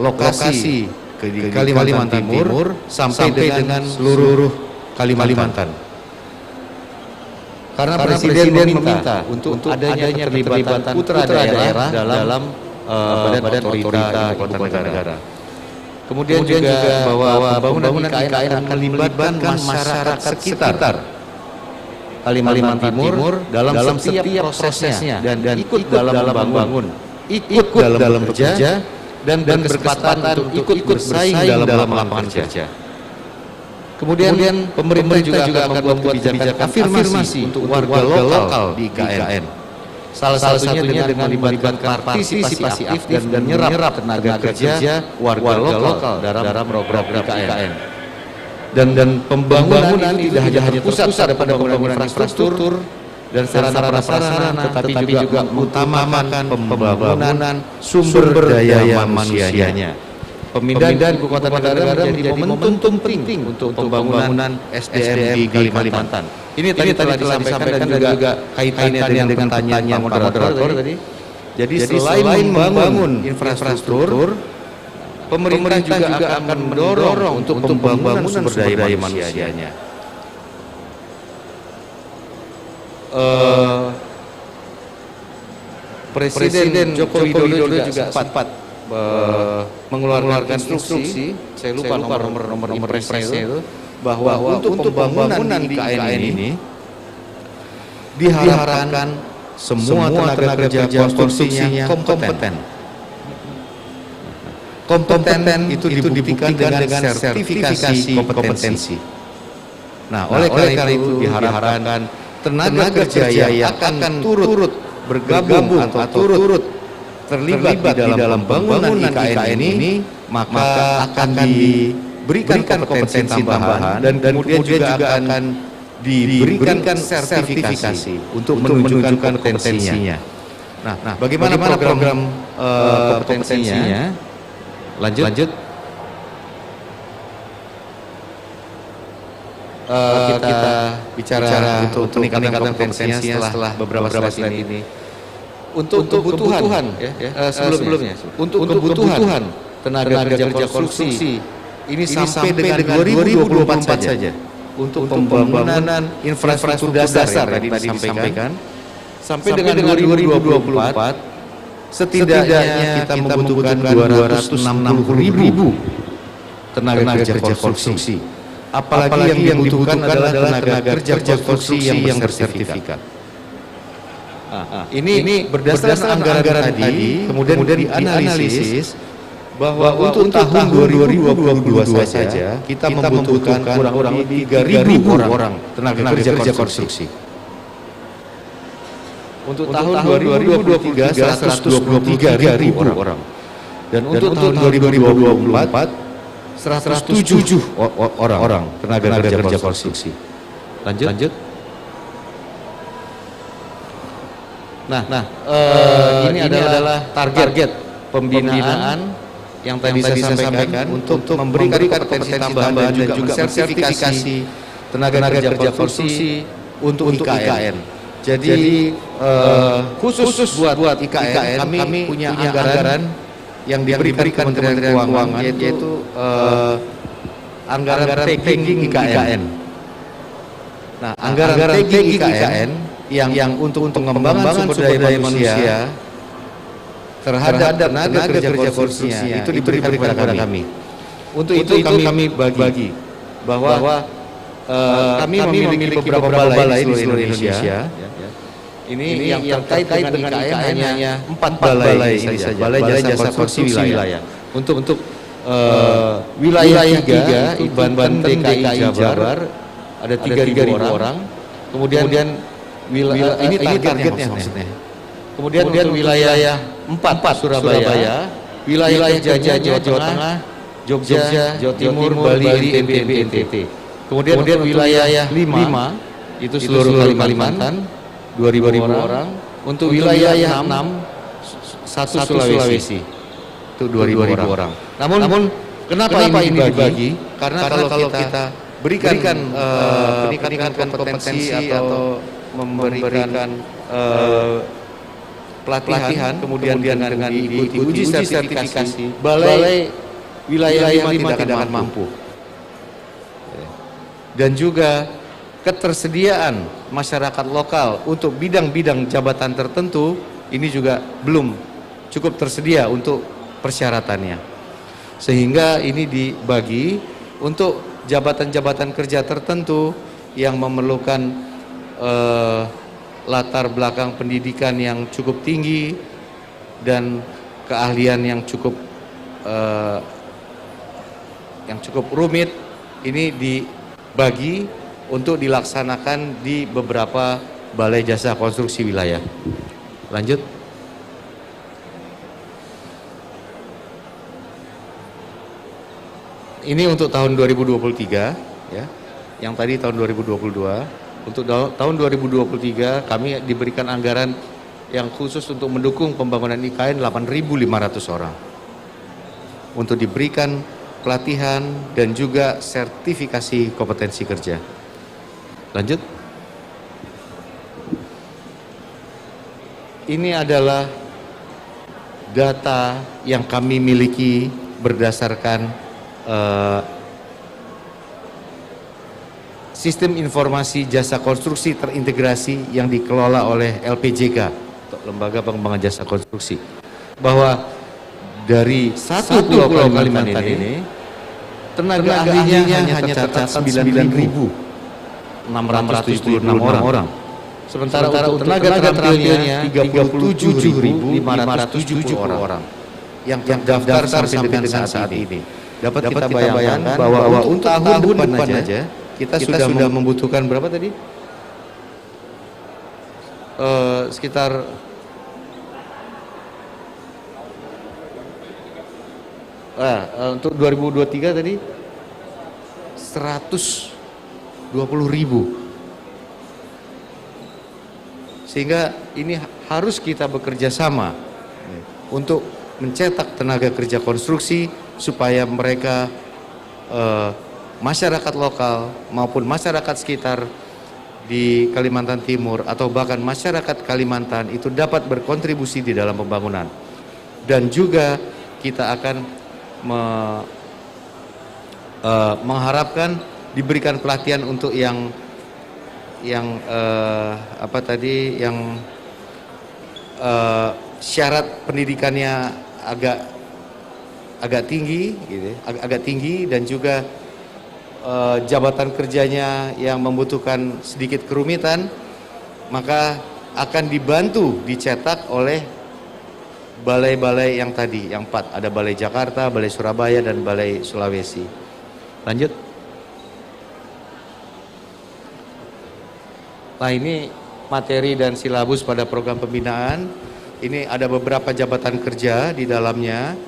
lokasi di Kalimantan Timur sampai dengan seluruh Kalimantan. Karena Presiden meminta untuk adanya keterlibatan putra daerah dalam badan otorita ibu kota negara. Kemudian juga bahwa pembangunan IKN akan melibatkan masyarakat sekitar Kalimantan Timur dalam setiap prosesnya dan ikut dalam membangun, ikut dalam bekerja dan berkesempatan untuk ikut bersaing dalam lapangan kerja. Kemudian pemerintah juga akan membuat kebijakan afirmasi untuk warga lokal di IKN. Salah satunya dengan melibatkan partisipasi aktif dan menyerap tenaga kerja warga lokal dalam program IKN. Dan pembangunan tidak hanya terpusat pada pembangunan infrastruktur dan sarana prasarana, tetapi juga mengutamakan pembangunan sumber daya manusianya. Pemindahan ibu kota negara menjadi momentum penting untuk pembangunan SDM di Kalimantan. Ini tadi telah disampaikan dan juga kaitannya dengan pertanyaan moderator tadi. Jadi selain membangun infrastruktur, pemerintah juga akan mendorong untuk pembangunan sumber daya manusianya. Presiden Joko Widodo juga sempat mengeluarkan instruksi, saya lupa nomor presnya itu, bahwa untuk pembangunan di IKN ini diharapkan semua tenaga kerja konstruksinya kompeten. Kompeten itu dibuktikan dengan sertifikasi kompetensi. Nah, oleh karena itu diharapkan tenaga kerja yang akan turut bergabung atau turut terlibat di dalam pembangunan IKN ini, maka akan diberikan kompetensi tambahan dan kemudian juga akan diberikan sertifikasi untuk menunjukkan kompetensinya. Nah, bagaimana program kompetensinya? Lanjut. Kita bicara untuk peningkatan kompetensinya setelah beberapa slide ini. Untuk kebutuhan sebelumnya untuk kebutuhan tenaga kerja konstruksi ini sampai dengan 2024 saja untuk pembangunan infrastruktur dasar yang tadi disampaikan sampai dengan 2024 setidaknya kita membutuhkan 260.000 tenaga kerja konstruksi. Apalagi yang dibutuhkan adalah tenaga kerja konstruksi yang bersertifikat. Ini berdasarkan anggaran tadi, kemudian dianalisis bahwa untuk tahun 2022 saja kita membutuhkan kurang lebih 3.000 orang tenaga kerja konstruksi. Untuk tahun 2023 123.000 orang. Dan untuk tahun 2024 107 orang tenaga kerja konstruksi. Lanjut. Nah, ini adalah target pembinaan yang tadi saya sampaikan untuk memberikan kompetensi tambahan dan juga sertifikasi tenaga kerja konstruksi untuk IKN. Jadi khusus buat IKN kami punya anggaran yang diberikan Kementerian Keuangan yaitu anggaran tagging IKN. Nah, anggaran tagging IKN yang untuk pengembangan sumber daya manusia terhadap tenaga kerja konstruksinya itu diberikan kepada kami. Untuk itu kami bagi bahwa kami memiliki beberapa balai di seluruh Indonesia. Ini yang terkait dengan IKN hanya 4 balai saja, balai jasa konstruksi wilayah. Untuk wilayah 3, Banten, DKI, Jabar ada 3.000 orang. Kemudian ini targetnya maksudnya. Kemudian wilayah 4 Surabaya, wilayah kerja Jawa Tengah, Jogja, Jawa Timur, Bali, NTB. Kemudian wilayah 5 itu seluruh Kalimantan 2.000 orang. Untuk wilayah 6 satu Sulawesi itu 2.000 orang. Namun kenapa ini dibagi? Karena kalau kita berikan peningkatan kompetensi atau memberikan pelatihan kemudian dengan diikuti uji sertifikasi, balai wilayah 5 tidak akan mampu. Dan juga ketersediaan masyarakat lokal untuk bidang-bidang jabatan tertentu ini juga belum cukup tersedia untuk persyaratannya. Sehingga ini dibagi untuk jabatan-jabatan kerja tertentu yang memerlukan latar belakang pendidikan yang cukup tinggi dan keahlian yang cukup rumit, ini dibagi untuk dilaksanakan di beberapa balai jasa konstruksi wilayah. Lanjut. Ini untuk tahun 2023 ya. Yang tadi tahun 2022. Untuk tahun 2023 kami diberikan anggaran yang khusus untuk mendukung pembangunan IKN 8.500 orang. Untuk diberikan pelatihan dan juga sertifikasi kompetensi kerja. Lanjut. Ini adalah data yang kami miliki berdasarkan sistem informasi jasa konstruksi terintegrasi yang dikelola oleh LPJK, Lembaga Pengembangan Jasa Konstruksi, bahwa dari satu pulau Kalimantan ini tenaga ahlinya hanya tercatat 9.676 orang. Sementara untuk tenaga terampilnya 37.570 orang yang terdaftar sampai dengan saat ini. Dapat kita bayangkan bahwa untuk tahun depan aja kita sudah membutuhkan berapa tadi? Sekitar untuk 2023 tadi 120.000. Sehingga ini harus kita bekerja sama untuk mencetak tenaga kerja konstruksi supaya mereka masyarakat lokal maupun masyarakat sekitar di Kalimantan Timur atau bahkan masyarakat Kalimantan itu dapat berkontribusi di dalam pembangunan. Dan juga kita akan mengharapkan diberikan pelatihan untuk yang syarat pendidikannya agak agak tinggi, gitu, agak tinggi, dan juga jabatan kerjanya yang membutuhkan sedikit kerumitan, maka akan dibantu dicetak oleh balai-balai yang tadi, yang 4. Ada Balai Jakarta, Balai Surabaya, dan Balai Sulawesi. Lanjut. Nah, ini materi dan silabus pada program pembinaan. Ini ada beberapa jabatan kerja di dalamnya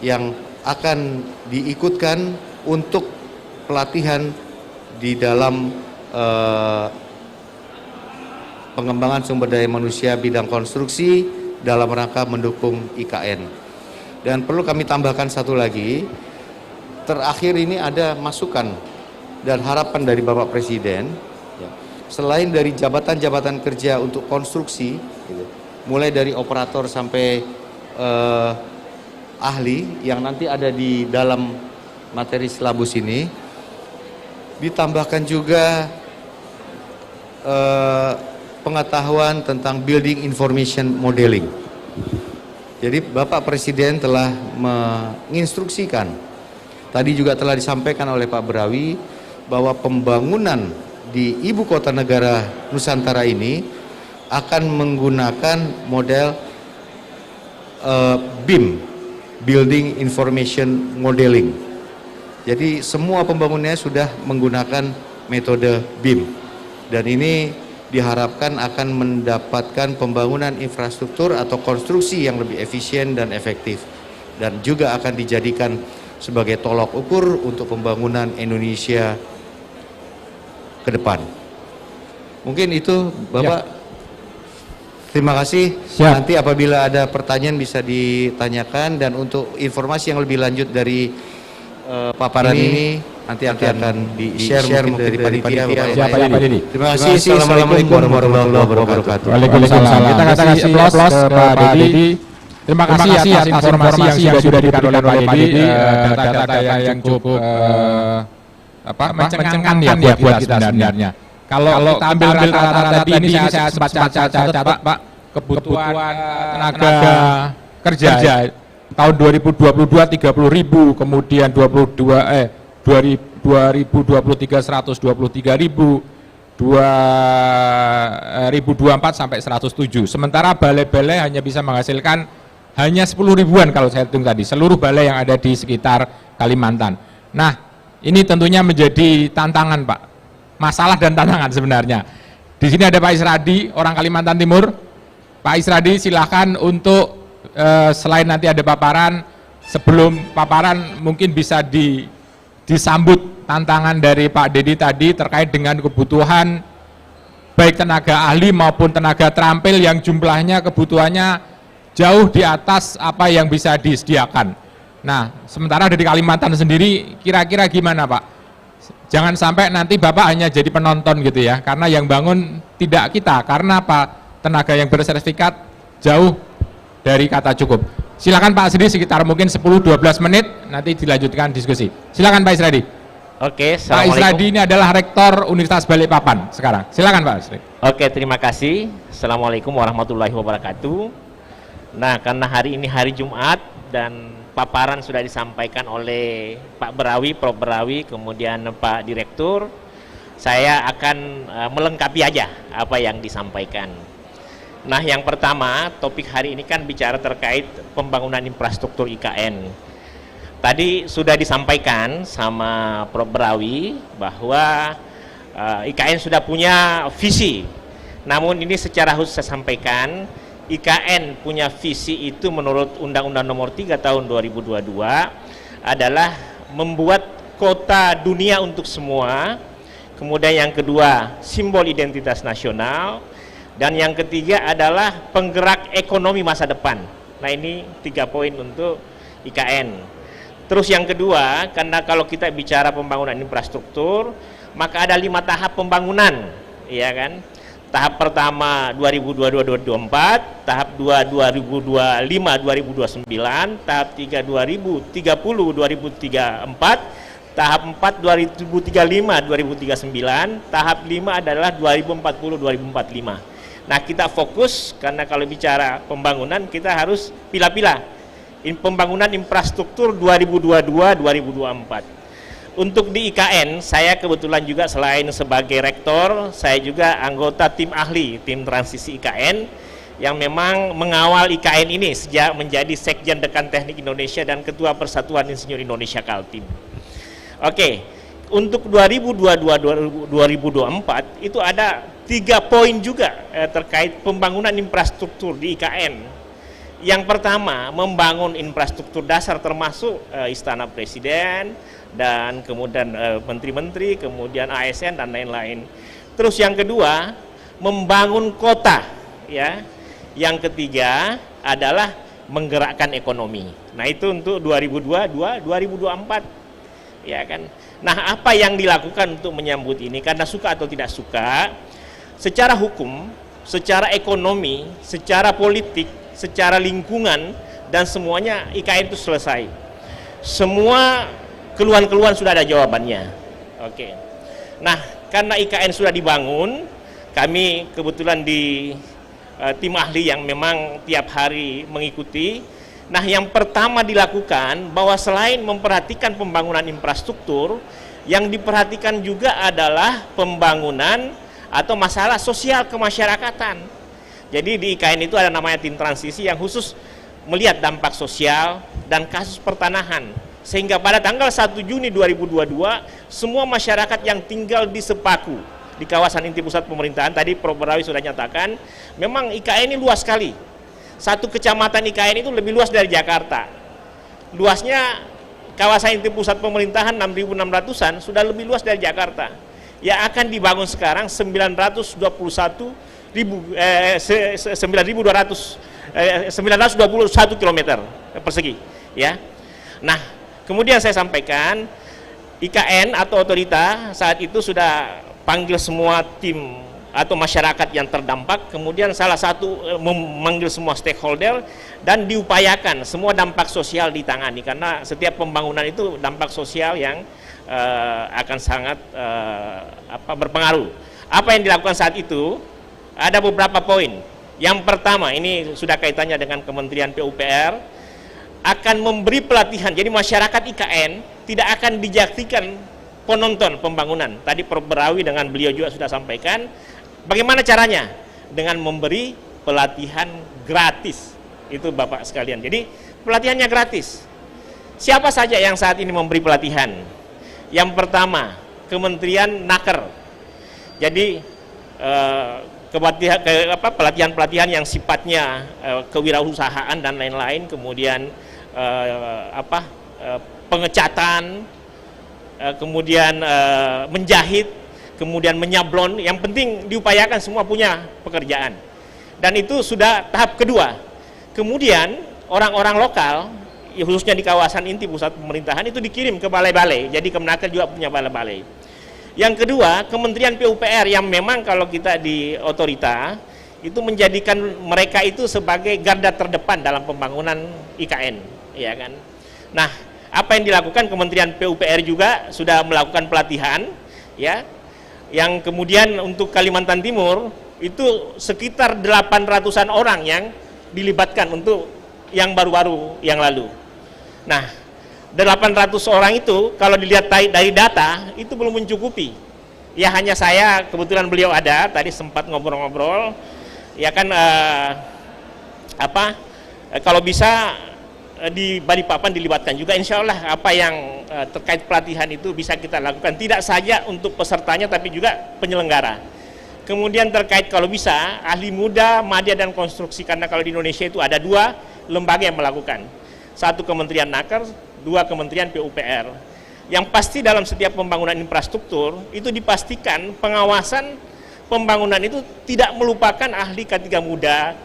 yang akan diikutkan untuk pelatihan di dalam pengembangan sumber daya manusia bidang konstruksi dalam rangka mendukung IKN. Dan perlu kami tambahkan satu lagi, terakhir ini ada masukan dan harapan dari Bapak Presiden, ya, selain dari jabatan-jabatan kerja untuk konstruksi, gitu, mulai dari operator sampai ahli yang nanti ada di dalam materi silabus ini, ditambahkan juga pengetahuan tentang building information modeling. Jadi Bapak Presiden telah menginstruksikan, tadi juga telah disampaikan oleh Pak Berawi, bahwa pembangunan di ibu kota negara Nusantara ini akan menggunakan model BIM, Building Information Modeling. Jadi semua pembangunannya sudah menggunakan metode BIM, dan ini diharapkan akan mendapatkan pembangunan infrastruktur atau konstruksi yang lebih efisien dan efektif, dan juga akan dijadikan sebagai tolok ukur untuk pembangunan Indonesia ke depan. Mungkin itu Bapak. Ya. Terima kasih. Siap. Nanti apabila ada pertanyaan bisa ditanyakan, dan untuk informasi yang lebih lanjut dari paparan ini nanti akan di-share mungkin dari panitia. Siapa Pak Dedi? Terima kasih. Assalamualaikum warahmatullahi wabarakatuh. Waalaikumsalam. Kita kasih aplaus ke Pak Dedi. Terima kasih atas informasi yang sudah diberikan oleh Pak Dedi, data-data yang cukup mencengangkan ya buat kita sebenarnya. Kalau kita ambil rata-rata tadi ini saya sempat catat Pak, kebutuhan tenaga kerja tahun 2022 30.000, kemudian 2023 123.000, 2024 sampai 107. Sementara balai-balai hanya bisa menghasilkan hanya 10 ribuan kalau saya hitung tadi, seluruh balai yang ada di sekitar Kalimantan. Nah, ini tentunya menjadi tantangan Pak, masalah dan tantangan sebenarnya. Di sini ada Pak Isradi, orang Kalimantan Timur. Pak Isradi silahkan untuk selain nanti ada paparan, sebelum paparan mungkin bisa disambut tantangan dari Pak Dedi tadi terkait dengan kebutuhan baik tenaga ahli maupun tenaga terampil yang jumlahnya kebutuhannya jauh di atas apa yang bisa disediakan. Nah, sementara dari Kalimantan sendiri kira-kira gimana Pak? Jangan sampai nanti Bapak hanya jadi penonton gitu ya, karena yang bangun tidak kita, karena Pak tenaga yang bersertifikat jauh dari kata cukup. Silakan Pak Isradi sekitar mungkin 10-12 menit nanti dilanjutkan diskusi. Silakan Pak Isradi. Oke, Pak Isradi ini adalah Rektor Universitas Balikpapan sekarang. Silakan Pak Isradi. Oke, terima kasih. Assalamualaikum warahmatullahi wabarakatuh. Nah, karena hari ini hari Jumat dan paparan sudah disampaikan oleh Pak Berawi, Prof. Berawi, kemudian Pak Direktur, saya akan melengkapi aja apa yang disampaikan. Nah, yang pertama, topik hari ini kan bicara terkait pembangunan infrastruktur IKN. Tadi sudah disampaikan sama Prof. Berawi bahwa IKN sudah punya visi. Namun ini secara khusus saya sampaikan, IKN punya visi itu menurut Undang-Undang Nomor 3 Tahun 2022 adalah membuat kota dunia untuk semua. Kemudian yang kedua, simbol identitas nasional. Dan yang ketiga adalah penggerak ekonomi masa depan. Nah, ini 3 poin untuk IKN. Terus yang kedua, karena kalau kita bicara pembangunan infrastruktur, maka ada 5 tahap pembangunan, ya kan? Tahap pertama 2022-2024, tahap 2 2025-2029, tahap 3 2030-2034, tahap 4 2035-2039, tahap 5 adalah 2040-2045. Nah, kita fokus karena kalau bicara pembangunan kita harus pilah-pilah. pembangunan infrastruktur 2022-2024. Untuk di IKN, saya kebetulan juga selain sebagai rektor, saya juga anggota tim ahli, tim transisi IKN, yang memang mengawal IKN ini sejak menjadi Sekjen Dekan Teknik Indonesia dan Ketua Persatuan Insinyur Indonesia Kaltim. Oke, untuk 2022-2024 itu ada 3 poin juga terkait pembangunan infrastruktur di IKN. Yang pertama, membangun infrastruktur dasar termasuk Istana Presiden dan kemudian menteri-menteri, kemudian ASN dan lain-lain. Terus yang kedua, membangun kota, ya. Yang ketiga adalah menggerakkan ekonomi. Nah, itu untuk 2022-2024. Ya kan. Nah, apa yang dilakukan untuk menyambut ini? Karena suka atau tidak suka, secara hukum, secara ekonomi, secara politik, secara lingkungan, dan semuanya IKN itu selesai. Semua keluhan-keluhan sudah ada jawabannya. Oke. Nah, karena IKN sudah dibangun, kami kebetulan di tim ahli yang memang tiap hari mengikuti. Nah, yang pertama dilakukan bahwa selain memperhatikan pembangunan infrastruktur, yang diperhatikan juga adalah pembangunan atau masalah sosial kemasyarakatan. Jadi di IKN itu ada namanya tim transisi yang khusus melihat dampak sosial dan kasus pertanahan. Sehingga pada tanggal 1 Juni 2022, semua masyarakat yang tinggal di Sepaku, di kawasan inti pusat pemerintahan, tadi Prof. Berawi sudah nyatakan, memang IKN ini luas sekali. Satu kecamatan IKN itu lebih luas dari Jakarta. Luasnya kawasan inti pusat pemerintahan 6.600-an sudah lebih luas dari Jakarta. Yang akan dibangun sekarang 921 km persegi, ya. Nah, kemudian saya sampaikan IKN atau otorita saat itu sudah panggil semua tim atau masyarakat yang terdampak, kemudian salah satu memanggil semua stakeholder dan diupayakan semua dampak sosial ditangani, karena setiap pembangunan itu dampak sosial yang akan sangat berpengaruh. Apa yang dilakukan saat itu? Ada beberapa poin. Yang pertama, ini sudah kaitannya dengan Kementerian PUPR, akan memberi pelatihan. Jadi masyarakat IKN tidak akan dijadikan penonton pembangunan. Tadi Prof. Berawi dengan beliau juga sudah sampaikan. Bagaimana caranya? Dengan memberi pelatihan gratis. Itu Bapak sekalian. Jadi pelatihannya gratis. Siapa saja yang saat ini memberi pelatihan? Yang pertama, Kementerian Naker. Jadi pelatihan-pelatihan yang sifatnya kewirausahaan dan lain-lain, kemudian pengecatan, kemudian menjahit, kemudian menyablon, yang penting diupayakan semua punya pekerjaan. Dan itu sudah tahap kedua. Kemudian orang-orang lokal, khususnya di kawasan inti pusat pemerintahan, itu dikirim ke balai-balai. Jadi Kemenaker juga punya balai-balai. Yang kedua, Kementerian PUPR yang memang kalau kita di otorita itu menjadikan mereka itu sebagai garda terdepan dalam pembangunan IKN, ya kan. Nah, apa yang dilakukan Kementerian PUPR juga sudah melakukan pelatihan, ya. Yang kemudian untuk Kalimantan Timur itu sekitar 800-an orang yang dilibatkan untuk yang baru-baru yang lalu. Nah, 800 orang itu kalau dilihat dari data itu belum mencukupi. Ya hanya saya, kebetulan beliau ada, tadi sempat ngobrol-ngobrol. Ya kan kalau bisa di Balikpapan dilibatkan juga, insya Allah apa yang terkait pelatihan itu bisa kita lakukan, tidak saja untuk pesertanya tapi juga penyelenggara. Kemudian terkait kalau bisa ahli muda, media dan konstruksi, karena kalau di Indonesia itu ada 2 lembaga yang melakukan. Satu Kementerian Naker, 2 Kementerian PUPR. Yang pasti dalam setiap pembangunan infrastruktur itu dipastikan pengawasan pembangunan itu tidak melupakan ahli K3 muda,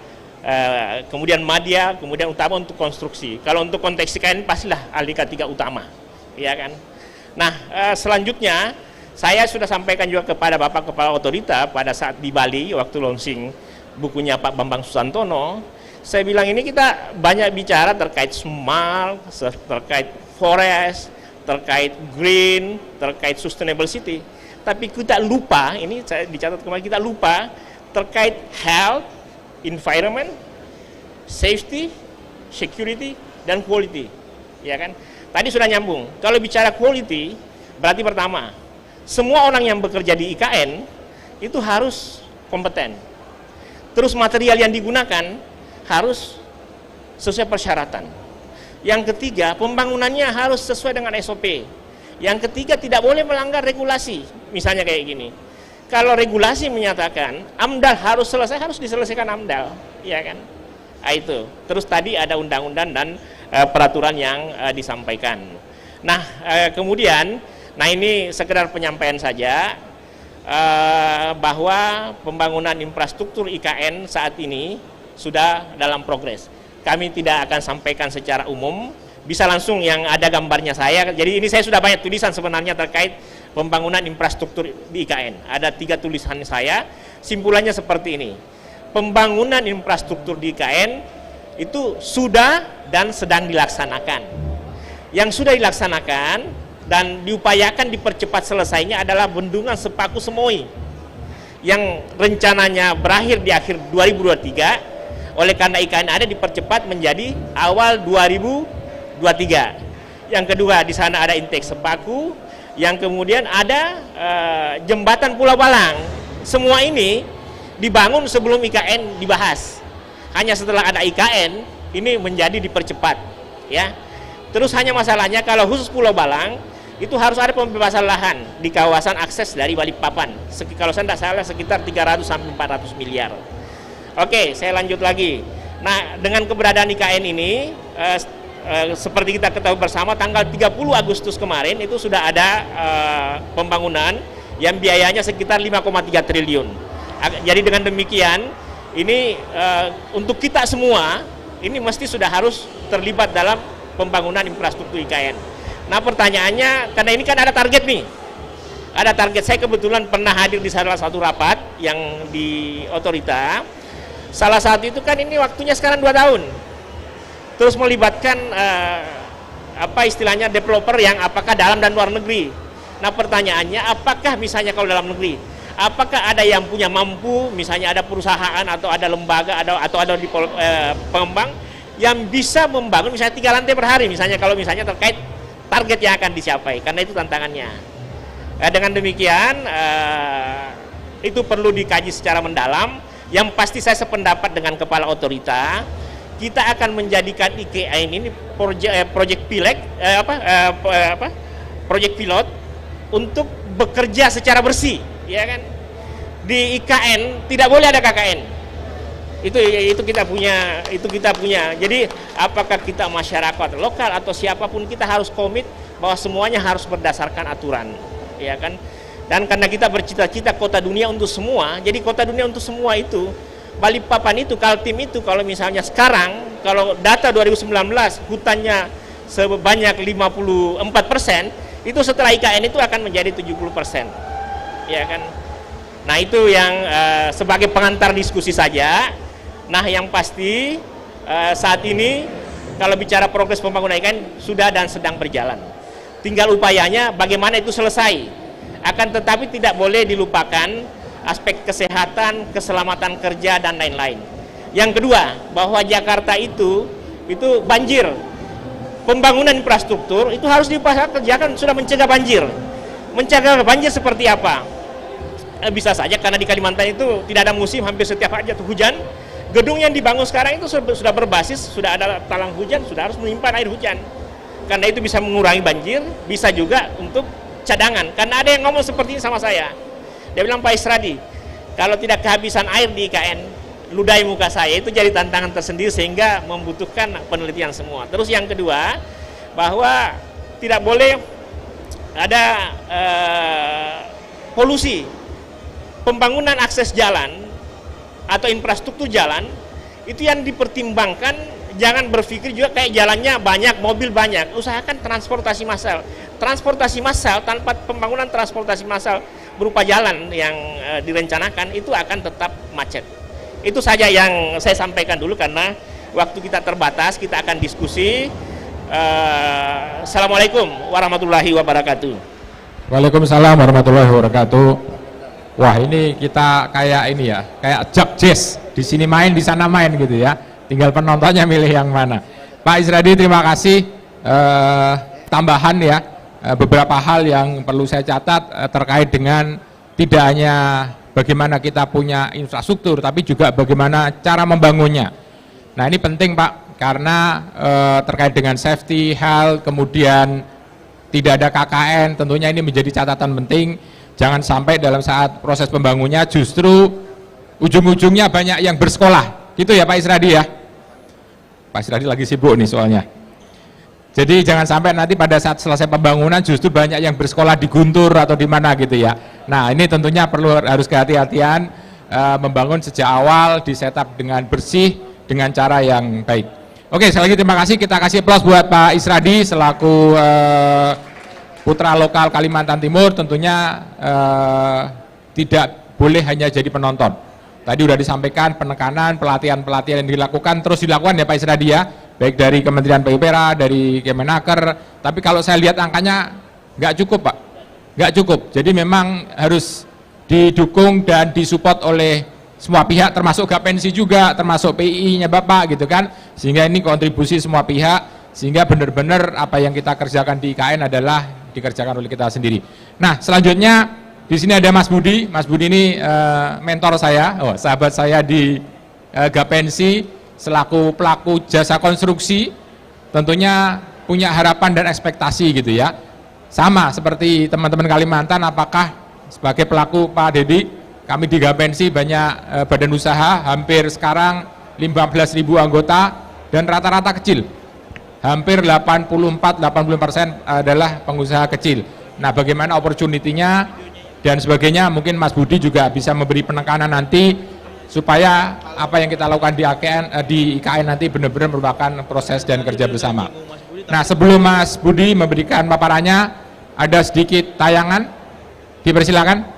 kemudian media, kemudian utama untuk konstruksi. Kalau untuk konteks IKN pastilah ahli K3 utama, ya kan. Nah, selanjutnya saya sudah sampaikan juga kepada Bapak Kepala Otorita pada saat di Bali waktu launching bukunya Pak Bambang Susantono. Saya bilang ini kita banyak bicara terkait smart, terkait forest, terkait green, terkait sustainable city. Tapi kita lupa, ini saya dicatat kemarin, kita lupa terkait health, environment, safety, security, dan quality, ya kan? Tadi sudah nyambung. Kalau bicara quality, berarti pertama, semua orang yang bekerja di IKN itu harus kompeten. Terus material yang digunakan harus sesuai persyaratan. Yang ketiga, pembangunannya harus sesuai dengan SOP. Yang ketiga, tidak boleh melanggar regulasi. Misalnya kayak gini. Kalau regulasi menyatakan AMDAL harus selesai, harus diselesaikan AMDAL, ya kan? Nah, itu. Terus tadi ada undang-undang dan peraturan yang disampaikan. Nah, kemudian, nah ini sekedar penyampaian saja bahwa pembangunan infrastruktur IKN saat ini sudah dalam progres. Kami tidak akan sampaikan secara umum, bisa langsung yang ada gambarnya saya. Jadi ini saya sudah banyak tulisan sebenarnya terkait pembangunan infrastruktur di IKN. Ada 3 tulisan saya, simpulannya seperti ini. Pembangunan infrastruktur di IKN itu sudah dan sedang dilaksanakan. Yang sudah dilaksanakan dan diupayakan dipercepat selesainya adalah bendungan Sepaku Semoy yang rencananya berakhir di akhir 2023. Oleh karena IKN ada dipercepat menjadi awal 2023. Yang kedua, di sana ada intake Sepaku, yang kemudian ada jembatan Pulau Balang. Semua ini dibangun sebelum IKN dibahas. Hanya setelah ada IKN ini menjadi dipercepat, ya. Terus hanya masalahnya kalau khusus Pulau Balang itu harus ada pembebasan lahan di kawasan akses dari Balikpapan. Kalau saya tidak salah sekitar 300 sampai 400 miliar. Oke, saya lanjut lagi. Nah, dengan keberadaan IKN ini seperti kita ketahui bersama, tanggal 30 Agustus kemarin itu sudah ada pembangunan yang biayanya sekitar 5,3 triliun. Jadi dengan demikian ini untuk kita semua ini mesti sudah harus terlibat dalam pembangunan infrastruktur IKN. Nah, pertanyaannya, karena ini kan ada target nih, ada target. Saya kebetulan pernah hadir di salah satu rapat yang di otorita. Salah satu itu kan ini waktunya sekarang 2 tahun. Terus melibatkan apa istilahnya developer yang apakah dalam dan luar negeri. Nah, pertanyaannya, apakah misalnya kalau dalam negeri, apakah ada yang punya mampu, misalnya ada perusahaan atau ada lembaga atau ada di pengembang yang bisa membangun misalnya 3 lantai per hari, misalnya kalau misalnya terkait target yang akan dicapai, karena itu tantangannya. Dengan demikian itu perlu dikaji secara mendalam. Yang pasti saya sependapat dengan kepala otorita, kita akan menjadikan IKN ini proyek pilot untuk bekerja secara bersih, ya kan? Di IKN tidak boleh ada KKN. Itu kita punya. Jadi apakah kita masyarakat lokal atau siapapun, kita harus komit bahwa semuanya harus berdasarkan aturan, ya kan? Dan karena kita bercita-cita kota dunia untuk semua, jadi kota dunia untuk semua itu, Balikpapan itu, Kaltim itu, kalau misalnya sekarang, kalau data 2019 hutannya sebanyak 54%, itu setelah IKN itu akan menjadi 70%, ya kan? Nah, itu yang sebagai pengantar diskusi saja. Nah, yang pasti saat ini kalau bicara progres pembangunan IKN sudah dan sedang berjalan. Tinggal upayanya bagaimana itu selesai. Akan tetapi tidak boleh dilupakan aspek kesehatan, keselamatan kerja, dan lain-lain. Yang kedua, bahwa Jakarta itu banjir. Pembangunan infrastruktur itu harus dikerjakan sudah mencegah banjir. Mencegah banjir seperti apa? Bisa saja karena di Kalimantan itu tidak ada musim, hampir setiap hari jatuh hujan. Gedung yang dibangun sekarang itu sudah berbasis, sudah ada talang hujan, sudah harus menyimpan air hujan. Karena itu bisa mengurangi banjir, bisa juga untuk cadangan. Karena ada yang ngomong seperti ini sama saya. Dia bilang, Pak Isradi, kalau tidak kehabisan air di IKN, ludahi muka saya. Itu jadi tantangan tersendiri sehingga membutuhkan penelitian semua. Terus yang kedua, bahwa tidak boleh ada polusi. Pembangunan akses jalan atau infrastruktur jalan itu yang dipertimbangkan. Jangan berpikir juga kayak jalannya banyak, mobil banyak. Usahakan transportasi massal. Transportasi massal, tanpa pembangunan transportasi massal berupa jalan yang direncanakan, itu akan tetap macet. Itu saja yang saya sampaikan dulu karena waktu kita terbatas. Kita akan diskusi. Assalamualaikum warahmatullahi wabarakatuh. Waalaikumsalam warahmatullahi wabarakatuh. Wah, ini kita kayak ini ya, kayak jak jazz. Di sini main, di sana main gitu ya. Tinggal penontonnya milih yang mana. Pak Isradi, terima kasih. Tambahan ya, beberapa hal yang perlu saya catat terkait dengan tidak hanya bagaimana kita punya infrastruktur, tapi juga bagaimana cara membangunnya. Nah ini penting Pak, karena terkait dengan safety, health, kemudian tidak ada KKN, tentunya ini menjadi catatan penting. Jangan sampai dalam saat proses pembangunnya justru ujung-ujungnya banyak yang bersekolah, gitu ya Pak Isradi ya. Pak Isradi lagi sibuk nih soalnya. Jadi jangan sampai nanti pada saat selesai pembangunan justru banyak yang bersekolah di Guntur atau di mana gitu ya. Nah ini tentunya harus kehati-hatian, membangun sejak awal, di setup dengan bersih, dengan cara yang baik. Oke, sekali lagi terima kasih. Kita kasih aplaus buat Pak Isradi selaku putra lokal Kalimantan Timur. Tentunya tidak boleh hanya jadi penonton. Tadi sudah disampaikan penekanan, pelatihan-pelatihan yang dilakukan, terus dilakukan ya Pak Isradi ya, baik dari Kementerian PUPR, dari Kemenaker. Tapi kalau saya lihat angkanya nggak cukup Pak, nggak cukup. Jadi memang harus didukung dan disupport oleh semua pihak, termasuk Gapensi juga, termasuk PII-nya Bapak gitu kan, sehingga ini kontribusi semua pihak, sehingga benar-benar apa yang kita kerjakan di IKN adalah dikerjakan oleh kita sendiri. Nah selanjutnya di sini ada Mas Budi. Mas Budi ini mentor saya, sahabat saya di Gapensi, selaku pelaku jasa konstruksi, tentunya punya harapan dan ekspektasi gitu ya. Sama seperti teman-teman Kalimantan, apakah sebagai pelaku Pak Dedi, kami di Gapensi banyak badan usaha, hampir sekarang 15.000 anggota dan rata-rata kecil. Hampir 84-85% adalah pengusaha kecil. Nah bagaimana opportunity-nya dan sebagainya, mungkin Mas Budi juga bisa memberi penekanan nanti supaya apa yang kita lakukan di IKN nanti benar-benar merupakan proses dan kerja bersama. Nah sebelum Mas Budi memberikan paparannya, ada sedikit tayangan, dipersilakan.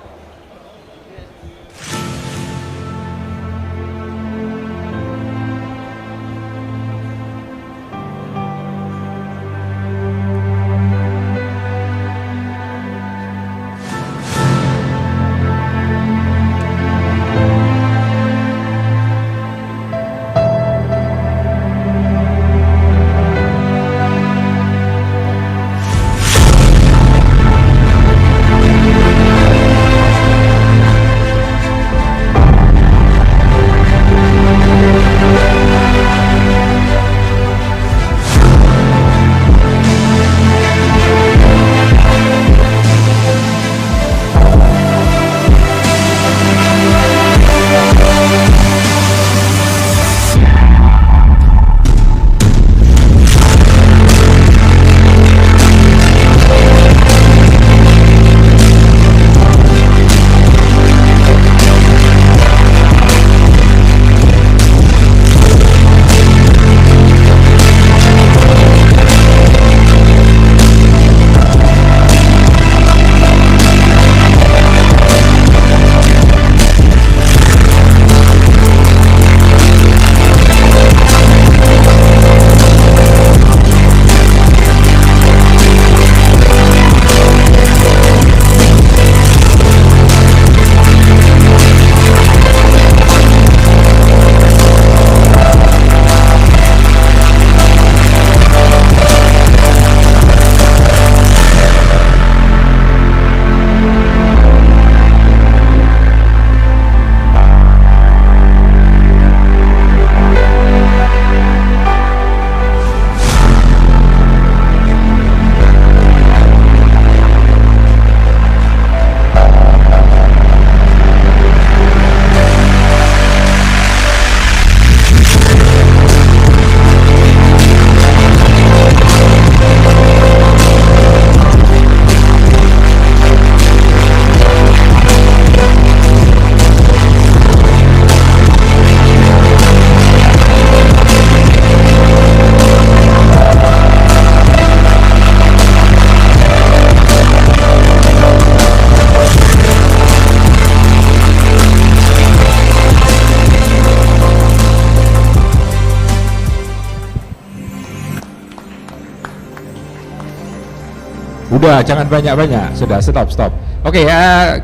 Udah, jangan banyak-banyak, sudah stop. Oke,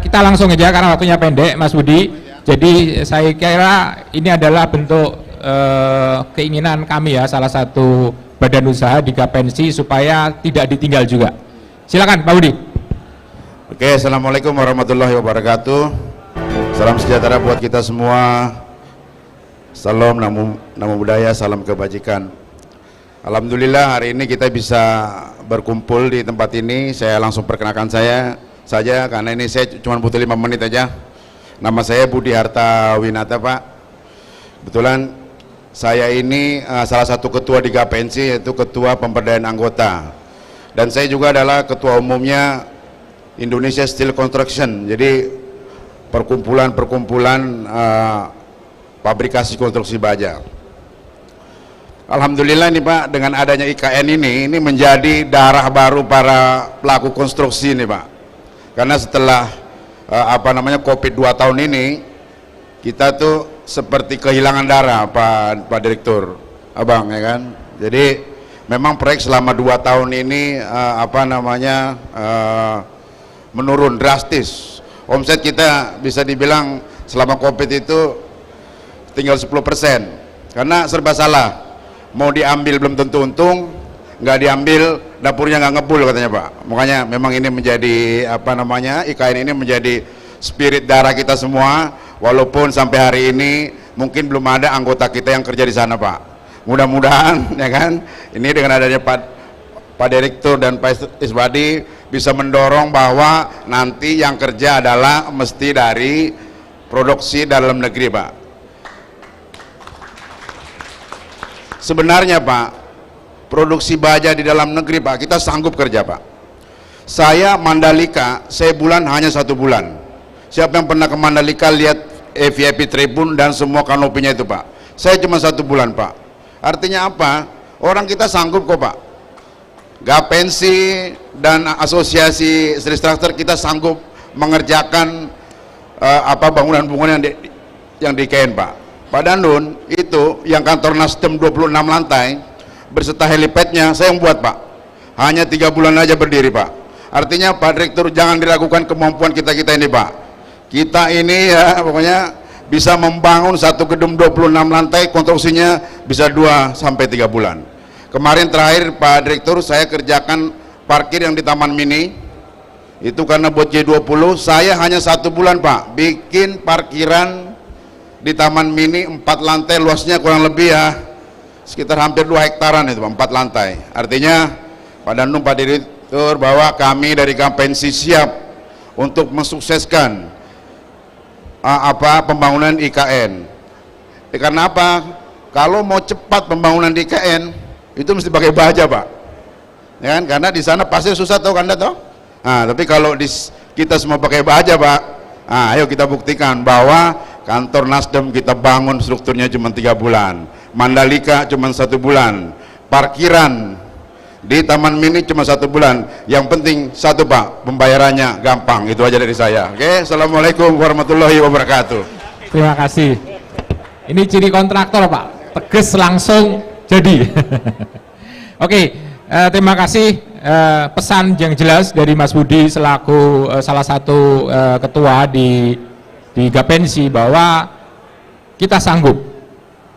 kita langsung aja karena waktunya pendek, Mas Budi. Jadi saya kira ini adalah bentuk keinginan kami ya, salah satu badan usaha di Gapensi supaya tidak ditinggal juga. Silakan Pak Budi. Oke, Assalamualaikum warahmatullahi wabarakatuh. Salam sejahtera buat kita semua. Salam namo budaya, salam kebajikan. Alhamdulillah hari ini kita bisa berkumpul di tempat ini. Saya langsung perkenalkan saya saja karena ini saya cuma butuh 5 menit aja. Nama saya Budi Harta Winata, Pak. Kebetulan saya ini salah satu ketua di Gapensi, yaitu ketua pemberdayaan anggota. Dan saya juga adalah ketua umumnya Indonesia Steel Construction. Jadi perkumpulan pabrikasi konstruksi baja. Alhamdulillah nih Pak, dengan adanya IKN ini menjadi darah baru para pelaku konstruksi nih Pak. Karena setelah COVID 2 tahun ini, kita tuh seperti kehilangan darah Pak Direktur, Abang, ya kan. Jadi memang proyek selama 2 tahun ini menurun drastis. Omset kita bisa dibilang selama COVID itu tinggal 10%, karena serba salah. Mau diambil belum tentu untung, nggak diambil dapurnya nggak ngebul katanya Pak. Makanya memang ini menjadi IKN ini menjadi spirit darah kita semua, walaupun sampai hari ini mungkin belum ada anggota kita yang kerja di sana Pak. Mudah-mudahan ya kan, ini dengan adanya Pak Direktur dan Pak Iswadi bisa mendorong bahwa nanti yang kerja adalah mesti dari produksi dalam negeri Pak. Sebenarnya Pak, produksi baja di dalam negeri Pak, kita sanggup kerja Pak. Saya Mandalika, saya hanya 1 bulan. Siapa yang pernah ke Mandalika lihat VIP Tribun dan semua kanopinya itu Pak? Saya cuma 1 bulan Pak. Artinya apa? Orang kita sanggup kok Pak. Gapensi dan asosiasi Steel Structure kita sanggup mengerjakan bangunan-bangunan yang di IKN Pak. Pak Danun itu yang kantor Nasdem 26 lantai berserta helipadnya saya yang buat Pak. Hanya 3 bulan aja berdiri Pak. Artinya Pak Direktur jangan diragukan kemampuan kita ini Pak. Kita ini ya pokoknya bisa membangun satu gedung 26 lantai, konstruksinya bisa 2 sampai 3 bulan. Kemarin terakhir Pak Direktur saya kerjakan parkir yang di Taman Mini. Itu karena buat G20 saya hanya 1 bulan Pak bikin parkiran di Taman Mini 4 lantai, luasnya kurang lebih ya sekitar hampir 2 hektaran itu 4 lantai. Artinya Pak Danung, Pak Direktur, bahwa kami dari Gapensi siap untuk mensukseskan pembangunan IKN. Karena apa? Kalau mau cepat pembangunan di IKN itu mesti pakai baja Pak, ya kan? Karena di sana pasti susah tau Anda tau. Nah, tapi kalau kita semua pakai baja Pak, ayo kita buktikan bahwa kantor Nasdem kita bangun strukturnya cuma 3 bulan, Mandalika cuma 1 bulan, parkiran di Taman Mini cuma 1 bulan. Yang penting satu Pak, pembayarannya gampang. Itu aja dari saya. Oke, Assalamualaikum warahmatullahi wabarakatuh. Terima kasih. Ini ciri kontraktor Pak, tegas langsung jadi. Oke, terima kasih pesan yang jelas dari Mas Budi selaku salah satu ketua di Gapensi bahwa kita sanggup.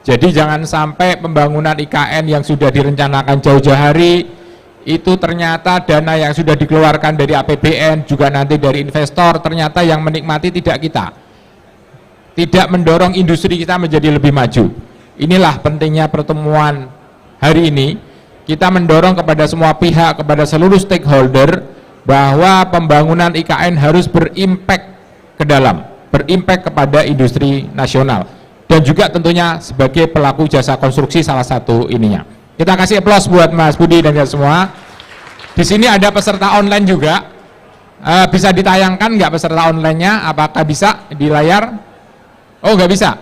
Jadi jangan sampai pembangunan IKN yang sudah direncanakan jauh-jauh hari itu ternyata dana yang sudah dikeluarkan dari APBN juga nanti dari investor ternyata yang menikmati tidak kita. Tidak mendorong industri kita menjadi lebih maju. Inilah pentingnya pertemuan hari ini. Kita mendorong kepada semua pihak, kepada seluruh stakeholder bahwa pembangunan IKN harus berimpact ke dalam, berimpact kepada industri nasional dan juga tentunya sebagai pelaku jasa konstruksi salah satu ininya. Kita kasih aplaus buat Mas Budi dan semua. Di sini ada peserta online juga. Bisa ditayangkan nggak peserta online-nya? Apakah bisa di layar? Oh, nggak bisa.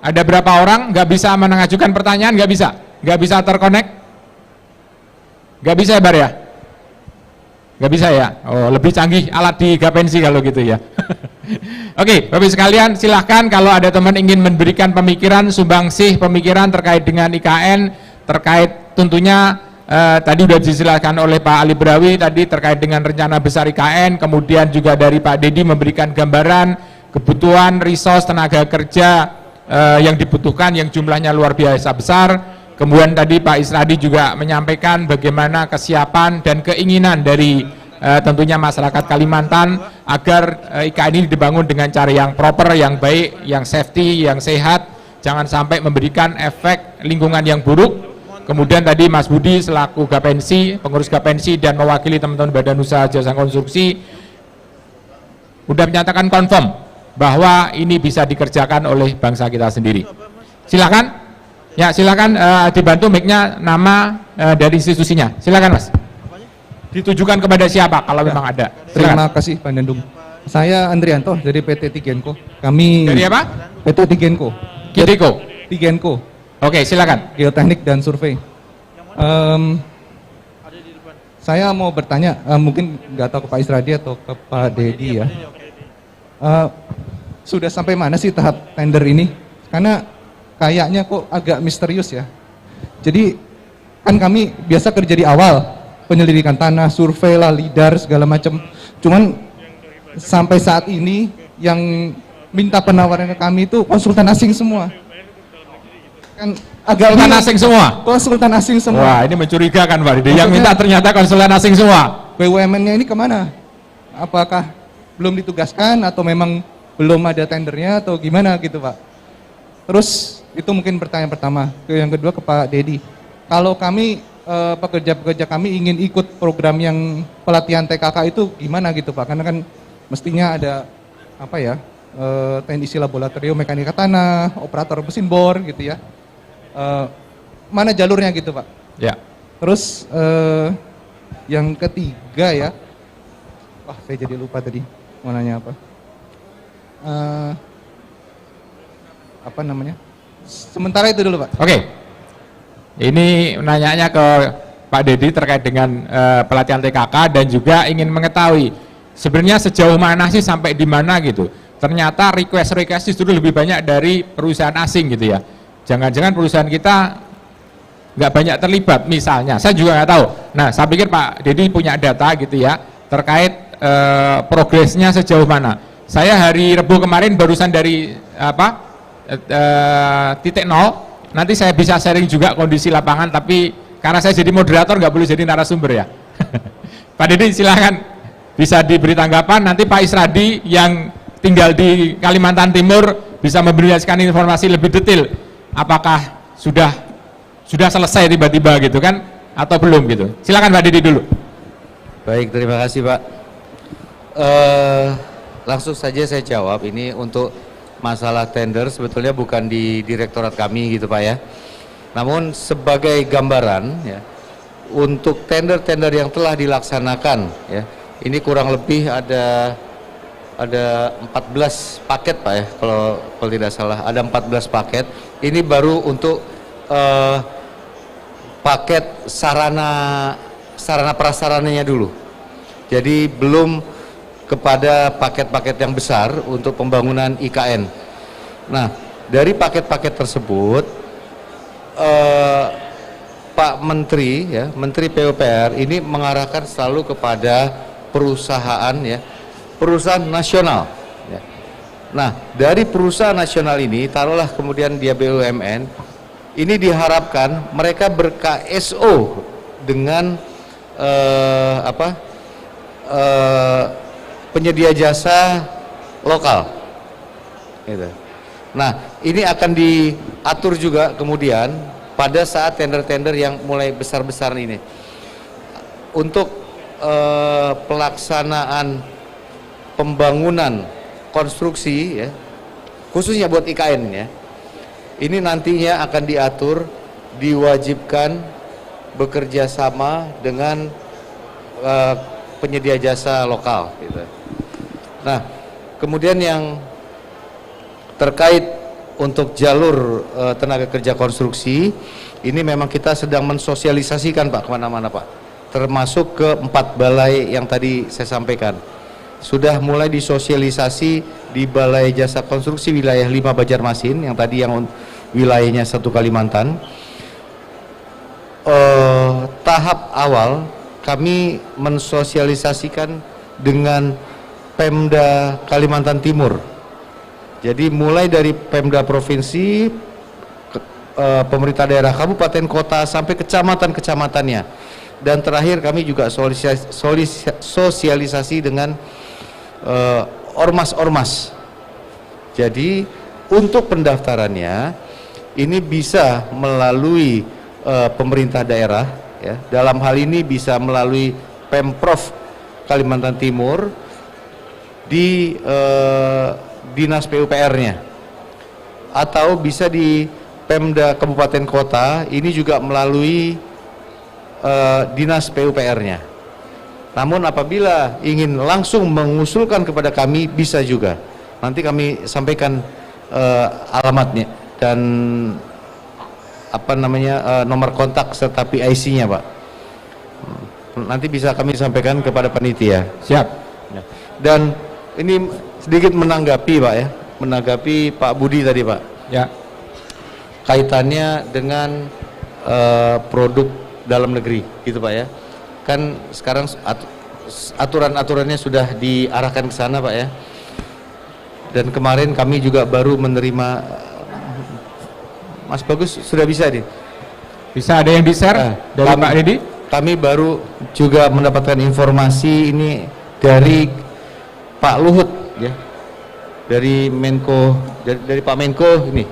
Ada berapa orang nggak bisa mengajukan pertanyaan? Nggak bisa. Nggak bisa terkonek? Nggak bisa ya Bar ya? Nggak bisa ya? Oh, lebih canggih alat di Gapensi kalau gitu ya. Oke, Bapak sekalian silahkan kalau ada teman ingin memberikan pemikiran, sumbangsih pemikiran terkait dengan IKN, terkait tentunya tadi sudah dijelaskan oleh Pak Ali Brawi tadi terkait dengan rencana besar IKN, kemudian juga dari Pak Dedi memberikan gambaran kebutuhan resource tenaga kerja yang dibutuhkan yang jumlahnya luar biasa besar. Kemudian tadi Pak Isradi juga menyampaikan bagaimana kesiapan dan keinginan dari tentunya masyarakat Kalimantan agar IKN ini dibangun dengan cara yang proper, yang baik, yang safety, yang sehat, jangan sampai memberikan efek lingkungan yang buruk. Kemudian tadi Mas Budi selaku Gapensi, pengurus Gapensi dan mewakili teman-teman Badan Usaha Jasa Konstruksi sudah menyatakan confirm bahwa ini bisa dikerjakan oleh bangsa kita sendiri. Silakan, ya silakan dibantu mic-nya, nama dari institusinya. Silakan Mas. Ditujukan kepada siapa kalau memang ada. Silakan. Terima kasih Pak Dandung. Saya Andrianto dari PT Tigenco. Kami Dari apa? PT Tigenco. Kideko. Tigenco. Oke, silakan. Geoteknik dan survei. Saya mau bertanya, mungkin nggak tahu ke Pak Isradi atau ke Pak Dedi ya. Sudah sampai mana sih tahap tender ini? Karena kayaknya kok agak misterius ya. Jadi kan kami biasa kerja di awal, penyelidikan tanah, survei lah, lidar segala macam. Cuman sampai saat ini yang minta penawaran ke kami itu konsultan asing semua. Kan agak Konsultan asing semua. Konsultan asing semua. Wah, ini mencurigakan Pak Didi. Yang minta ternyata konsultan asing semua. BUMN-nya ini kemana? Apakah belum ditugaskan atau memang belum ada tendernya atau gimana gitu Pak? Terus itu mungkin pertanyaan pertama. Yang kedua ke Pak Dedi. Kalau kami pekerja-pekerja kami ingin ikut program yang pelatihan TKK itu gimana gitu Pak? Karena kan mestinya ada apa ya? Teknisi laboratorium mekanika tanah, operator mesin bor gitu ya. Mana jalurnya gitu Pak? Ya. Terus yang ketiga ya, wah saya jadi lupa tadi mau nanya apa? Apa namanya? Sementara itu dulu Pak. Oke. Ini nanyanya ke Pak Dedi terkait dengan pelatihan TKK dan juga ingin mengetahui sebenarnya sejauh mana sih sampai di mana gitu. Ternyata request justru lebih banyak dari perusahaan asing gitu ya. Jangan-jangan perusahaan kita nggak banyak terlibat misalnya. Saya juga nggak tahu. Nah, saya pikir Pak Dedi punya data gitu ya terkait progresnya sejauh mana. Saya hari Rabu kemarin barusan dari titik nol. Nanti saya bisa sharing juga kondisi lapangan, tapi karena saya jadi moderator nggak boleh jadi narasumber ya. Pak Dedi silakan bisa diberi tanggapan. Nanti Pak Isradi yang tinggal di Kalimantan Timur bisa memberikan informasi lebih detail. Apakah sudah selesai tiba-tiba gitu kan atau belum gitu. Silakan Pak Dedi dulu. Baik, terima kasih Pak. Langsung saja saya jawab. Ini untuk masalah tender sebetulnya bukan di direktorat kami gitu Pak ya. Namun sebagai gambaran ya, untuk tender-tender yang telah dilaksanakan ya, ini kurang lebih ada 14 paket Pak ya, kalau tidak salah ada 14 paket. Ini baru untuk paket sarana prasarananya dulu. Jadi belum kepada paket-paket yang besar untuk pembangunan IKN. Nah, dari paket-paket tersebut Pak Menteri ya, Menteri PUPR ini mengarahkan selalu kepada perusahaan ya, perusahaan nasional ya. Nah, dari perusahaan nasional ini taruhlah kemudian dia BUMN, ini diharapkan mereka ber-KSO dengan penyedia jasa lokal gitu. Nah, ini akan diatur juga kemudian pada saat tender-tender yang mulai besar-besar ini untuk pelaksanaan pembangunan konstruksi ya, khususnya buat IKN ya. Ini nantinya akan diatur, diwajibkan bekerja sama dengan penyedia jasa lokal gitu. Nah, kemudian yang terkait untuk jalur tenaga kerja konstruksi, ini memang kita sedang mensosialisasikan Pak kemana-mana Pak, termasuk ke 4 balai yang tadi saya sampaikan. Sudah mulai disosialisasi di Balai Jasa Konstruksi wilayah 5 Banjarmasin, yang tadi yang wilayahnya 1 Kalimantan. Tahap awal kami mensosialisasikan dengan Pemda Kalimantan Timur. Jadi mulai dari Pemda Provinsi, pemerintah daerah, kabupaten, kota, sampai kecamatan-kecamatannya. Dan terakhir kami juga sosialisasi dengan ormas-ormas. Jadi untuk pendaftarannya ini bisa melalui pemerintah daerah, ya. Dalam hal ini bisa melalui Pemprov Kalimantan Timur di dinas PUPR-nya, atau bisa di Pemda Kabupaten Kota, ini juga melalui dinas PUPR-nya. Namun apabila ingin langsung mengusulkan kepada kami, bisa juga. Nanti kami sampaikan alamatnya dan nomor kontak serta PIC-nya, Pak. Nanti bisa kami sampaikan kepada panitia. Siap. Dan ini sedikit menanggapi, Pak, ya, menanggapi Pak Budi tadi, Pak. Ya. Kaitannya dengan produk dalam negeri, gitu, Pak, ya. Kan sekarang aturan-aturannya sudah diarahkan ke sana, Pak, ya. Dan kemarin kami juga baru menerima, Mas Bagus sudah bisa nih. Bisa ada yang di-share dari Pak Dedi? Kami baru juga mendapatkan informasi ini dari Pak Luhut, ya, dari Menko, dari Pak Menko ini.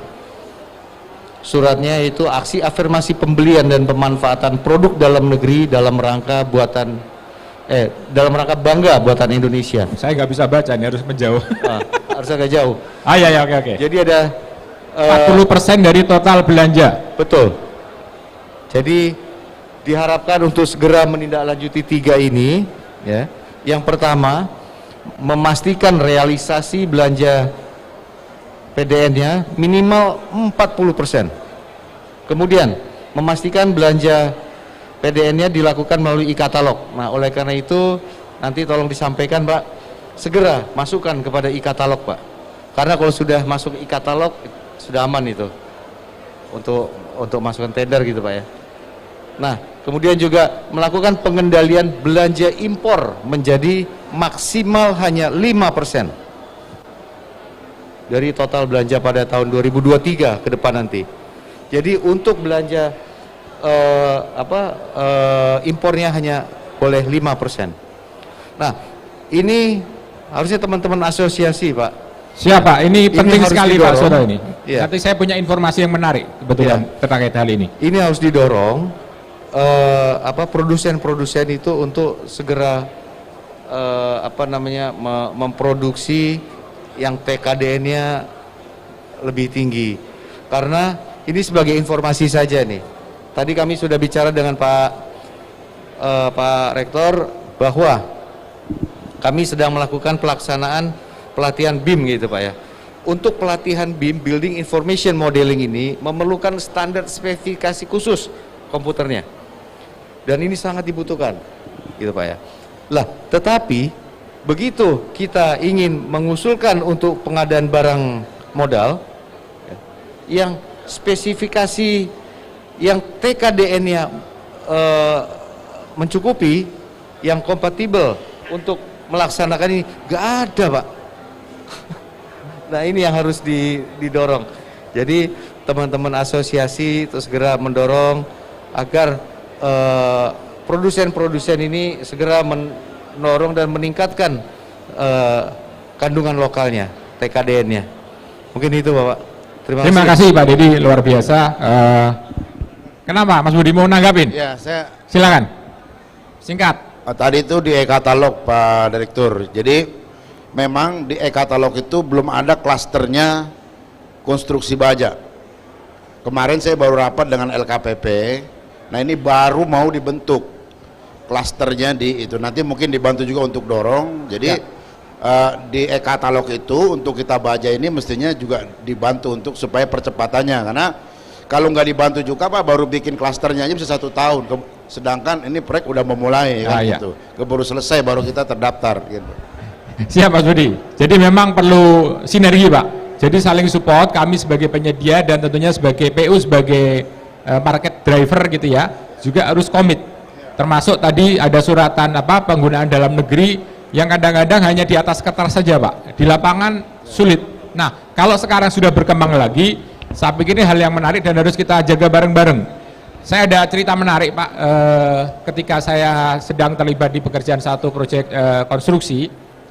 Suratnya itu aksi afirmasi pembelian dan pemanfaatan produk dalam negeri dalam rangka dalam rangka bangga buatan Indonesia. Saya nggak bisa baca, ini harus menjauh. Harus agak jauh. Ya, oke. Jadi ada 40% dari total belanja. Betul. Jadi diharapkan untuk segera menindaklanjuti 3 ini, ya. Yang pertama, memastikan realisasi belanja PDN-nya minimal 40%. Kemudian memastikan belanja PDN-nya dilakukan melalui e-katalog. Nah, oleh karena itu nanti tolong disampaikan, Pak, segera masukkan kepada e-katalog, Pak. Karena kalau sudah masuk e-katalog sudah aman itu untuk masukkan tender, gitu, Pak, ya. Nah, kemudian juga melakukan pengendalian belanja impor menjadi maksimal hanya 5% dari total belanja pada tahun 2023 ke depan nanti. Jadi untuk belanja impornya hanya boleh 5%. Nah, ini harusnya teman-teman asosiasi, Pak. Siapa? Ini penting harus sekali, didorong. Pak Saudara ini. Ya. Nanti saya punya informasi yang menarik kebetulan terkait hal ini. Ini harus didorong produsen-produsen itu untuk segera memproduksi yang TKDN-nya lebih tinggi. Karena ini sebagai informasi saja nih. Tadi kami sudah bicara dengan Pak Rektor bahwa kami sedang melakukan pelaksanaan pelatihan BIM, gitu, Pak, ya. Untuk pelatihan BIM, Building Information Modeling, ini memerlukan standar spesifikasi khusus komputernya. Dan ini sangat dibutuhkan, gitu, Pak, ya. Lah, tetapi begitu kita ingin mengusulkan untuk pengadaan barang modal yang spesifikasi yang TKDN-nya mencukupi, yang kompatibel untuk melaksanakan ini, nggak ada, Pak. Nah, ini yang harus didorong. Jadi teman-teman asosiasi terus segera mendorong agar produsen-produsen ini segera mendorong dan meningkatkan kandungan lokalnya, TKDN-nya. Mungkin itu, Bapak. Terima kasih Pak Dedi, luar biasa. Kenapa Mas Budi mau nanggapin? Ya, saya Silakan. Singkat. tadi itu di e-katalog, Pak Direktur. Jadi memang di e-katalog itu belum ada klasternya konstruksi baja. Kemarin saya baru rapat dengan LKPP. Nah, ini baru mau dibentuk klasternya di itu. Nanti mungkin dibantu juga untuk dorong. Jadi di e-katalog itu untuk kita baja ini mestinya juga dibantu untuk supaya percepatannya. Karena kalau nggak dibantu juga, Pak, baru bikin klasternya aja bisa 1 tahun. Sedangkan ini proyek udah memulai, kan, gitu. Baru selesai baru kita terdaftar, gitu. Siap Mas Budi. Jadi memang perlu sinergi, Pak. Jadi saling support, kami sebagai penyedia dan tentunya sebagai PU, sebagai market driver, gitu ya, juga harus komit. Termasuk tadi ada suratan penggunaan dalam negeri yang kadang-kadang hanya di atas kertas saja, Pak. Di lapangan sulit. Nah, kalau sekarang sudah berkembang lagi, Saya pikir ini hal yang menarik dan harus kita jaga bareng-bareng. Saya ada cerita menarik Pak, ketika saya sedang terlibat di pekerjaan satu proyek konstruksi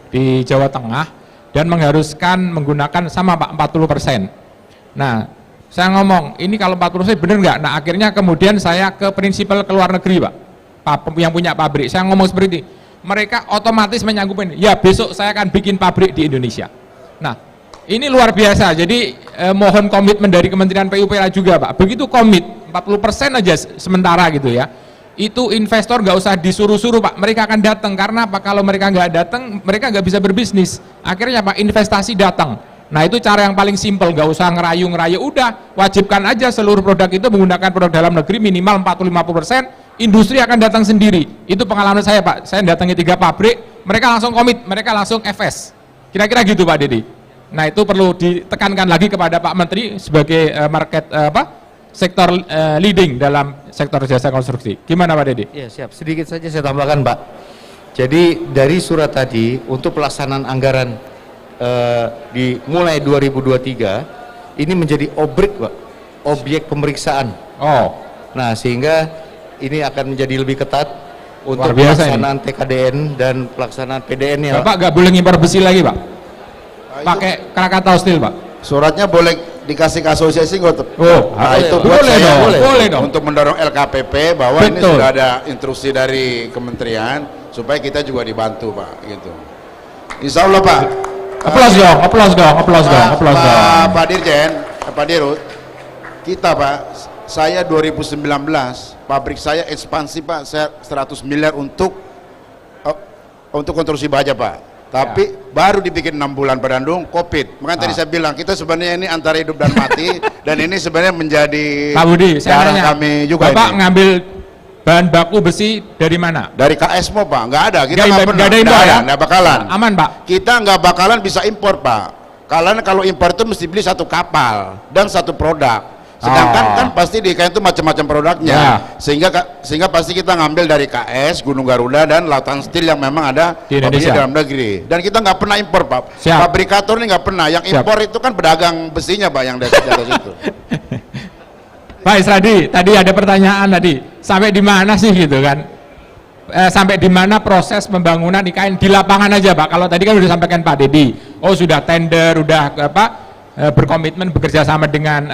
di Jawa Tengah dan mengharuskan menggunakan sama Pak 40%. Nah, saya ngomong, ini kalau 40% bener nggak? Nah, akhirnya kemudian saya ke prinsipal ke luar negeri Pak, yang punya pabrik. Saya ngomong seperti ini, mereka otomatis menyanggupin, ya besok saya akan bikin pabrik di Indonesia. Nah, ini luar biasa, jadi mohon komitmen dari Kementerian PUPR juga Pak, begitu komit 40% aja sementara gitu ya, itu investor nggak usah disuruh-suruh Pak, mereka akan datang. Karena apa? Kalau mereka nggak datang, mereka nggak bisa berbisnis. Akhirnya Pak, investasi datang. Nah, itu cara yang paling simpel, nggak usah ngerayu-ngerayu, udah wajibkan aja seluruh produk itu menggunakan produk dalam negeri minimal 40-50%, industri akan datang sendiri. Itu pengalaman saya Pak, saya datangi 3 pabrik, mereka langsung komit, mereka langsung FS. Kira-kira gitu Pak Dedi. Nah, itu perlu ditekankan lagi kepada Pak Menteri sebagai sektor leading dalam sektor jasa konstruksi. Gimana Pak Dedi? Ya siap, sedikit saja saya tambahkan Pak. Jadi dari surat tadi untuk pelaksanaan anggaran mulai 2023 ini menjadi objek pemeriksaan. Oh, Nah, sehingga ini akan menjadi lebih ketat untuk Luar biasa pelaksanaan TKDN dan pelaksanaan PDN-nya. Bapak nggak boleh ngimpor besi lagi Pak? Pakai Krakatau Steel Pak? Suratnya boleh dikasih ke asosiasi nggak? Oh, Nah, boleh, itu Pak. buat Boleh saya dong, boleh dong. untuk mendorong LKPP bahwa ini Betul. sudah ada instruksi dari kementerian supaya kita juga dibantu Pak, gitu. Insya Allah Pak. Aplaus dong, aplaus dong, aplaus dong, aplaus dong. Pak Dirjen, Pak Dirut, kita Pak, saya 2019 pabrik saya ekspansi Pak, saya 100 miliar untuk konstruksi baja Pak. Tapi baru dibikin 6 bulan Pak Dandung, COVID. Makanya tadi saya bilang, kita sebenarnya ini antara hidup dan mati, dan ini sebenarnya menjadi Pak Budi, saya darah nanya, kami juga Bapak ini. ngambil bahan baku besi dari mana? Dari KSMO Pak, nggak ada, kita Nggak nggak pernah, ada impor ya? nggak bakalan. Aman Pak? Kita nggak bakalan bisa impor Pak. Karena kalau impor itu mesti beli 1 kapal dan 1 produk. Sedangkan kan pasti di IKN itu macam-macam produknya, Ya. sehingga pasti kita ngambil dari KS, Gunung Garuda dan Lautan Steel yang memang ada Di pabriknya Indonesia. dalam negeri. Dan kita nggak pernah impor Pak. Siap. Fabrikator ini nggak pernah. Yang Siap. impor itu kan pedagang besinya Pak yang dari atas itu. Pak Isradi, tadi ada pertanyaan tadi, sampai di mana sih gitu kan? Sampai di mana proses pembangunan IKN di lapangan aja Pak? Kalau tadi kan sudah disampaikan Pak Dedi, oh sudah tender, udah berkomitmen bekerja sama dengan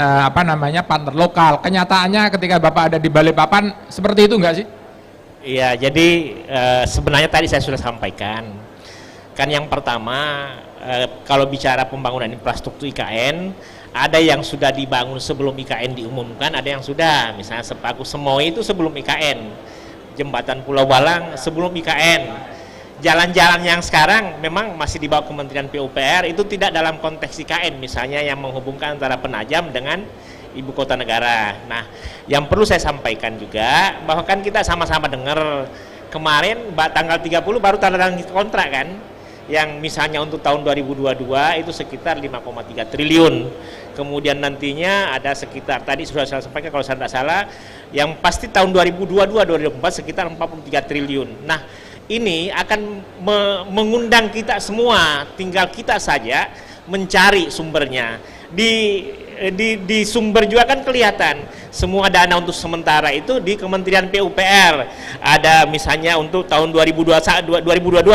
partner lokal. Kenyataannya ketika Bapak ada di Balikpapan seperti itu enggak sih? Iya, jadi sebenarnya tadi saya sudah sampaikan. Kan yang pertama, kalau bicara pembangunan infrastruktur IKN, ada yang sudah dibangun sebelum IKN diumumkan, ada yang sudah, misalnya Sepaku Semoy itu sebelum IKN, Jembatan Pulau Balang sebelum IKN. Jalan-jalan yang sekarang memang masih di bawah Kementerian PUPR, itu tidak dalam konteks IKN, misalnya yang menghubungkan antara Penajam dengan ibu kota negara. Nah, yang perlu saya sampaikan juga bahwa kan kita sama-sama dengar kemarin tanggal 30 baru tanda tangan kontrak kan, yang misalnya untuk tahun 2022 itu sekitar 5,3 triliun. Kemudian nantinya ada sekitar, tadi sudah saya sampaikan kalau saya tidak salah, yang pasti tahun 2022-2024 sekitar 43 triliun. Nah, ini akan mengundang kita semua, tinggal kita saja mencari sumbernya. Di sumber juga kan kelihatan semua dana untuk sementara itu di Kementerian PUPR. Ada misalnya untuk tahun 2022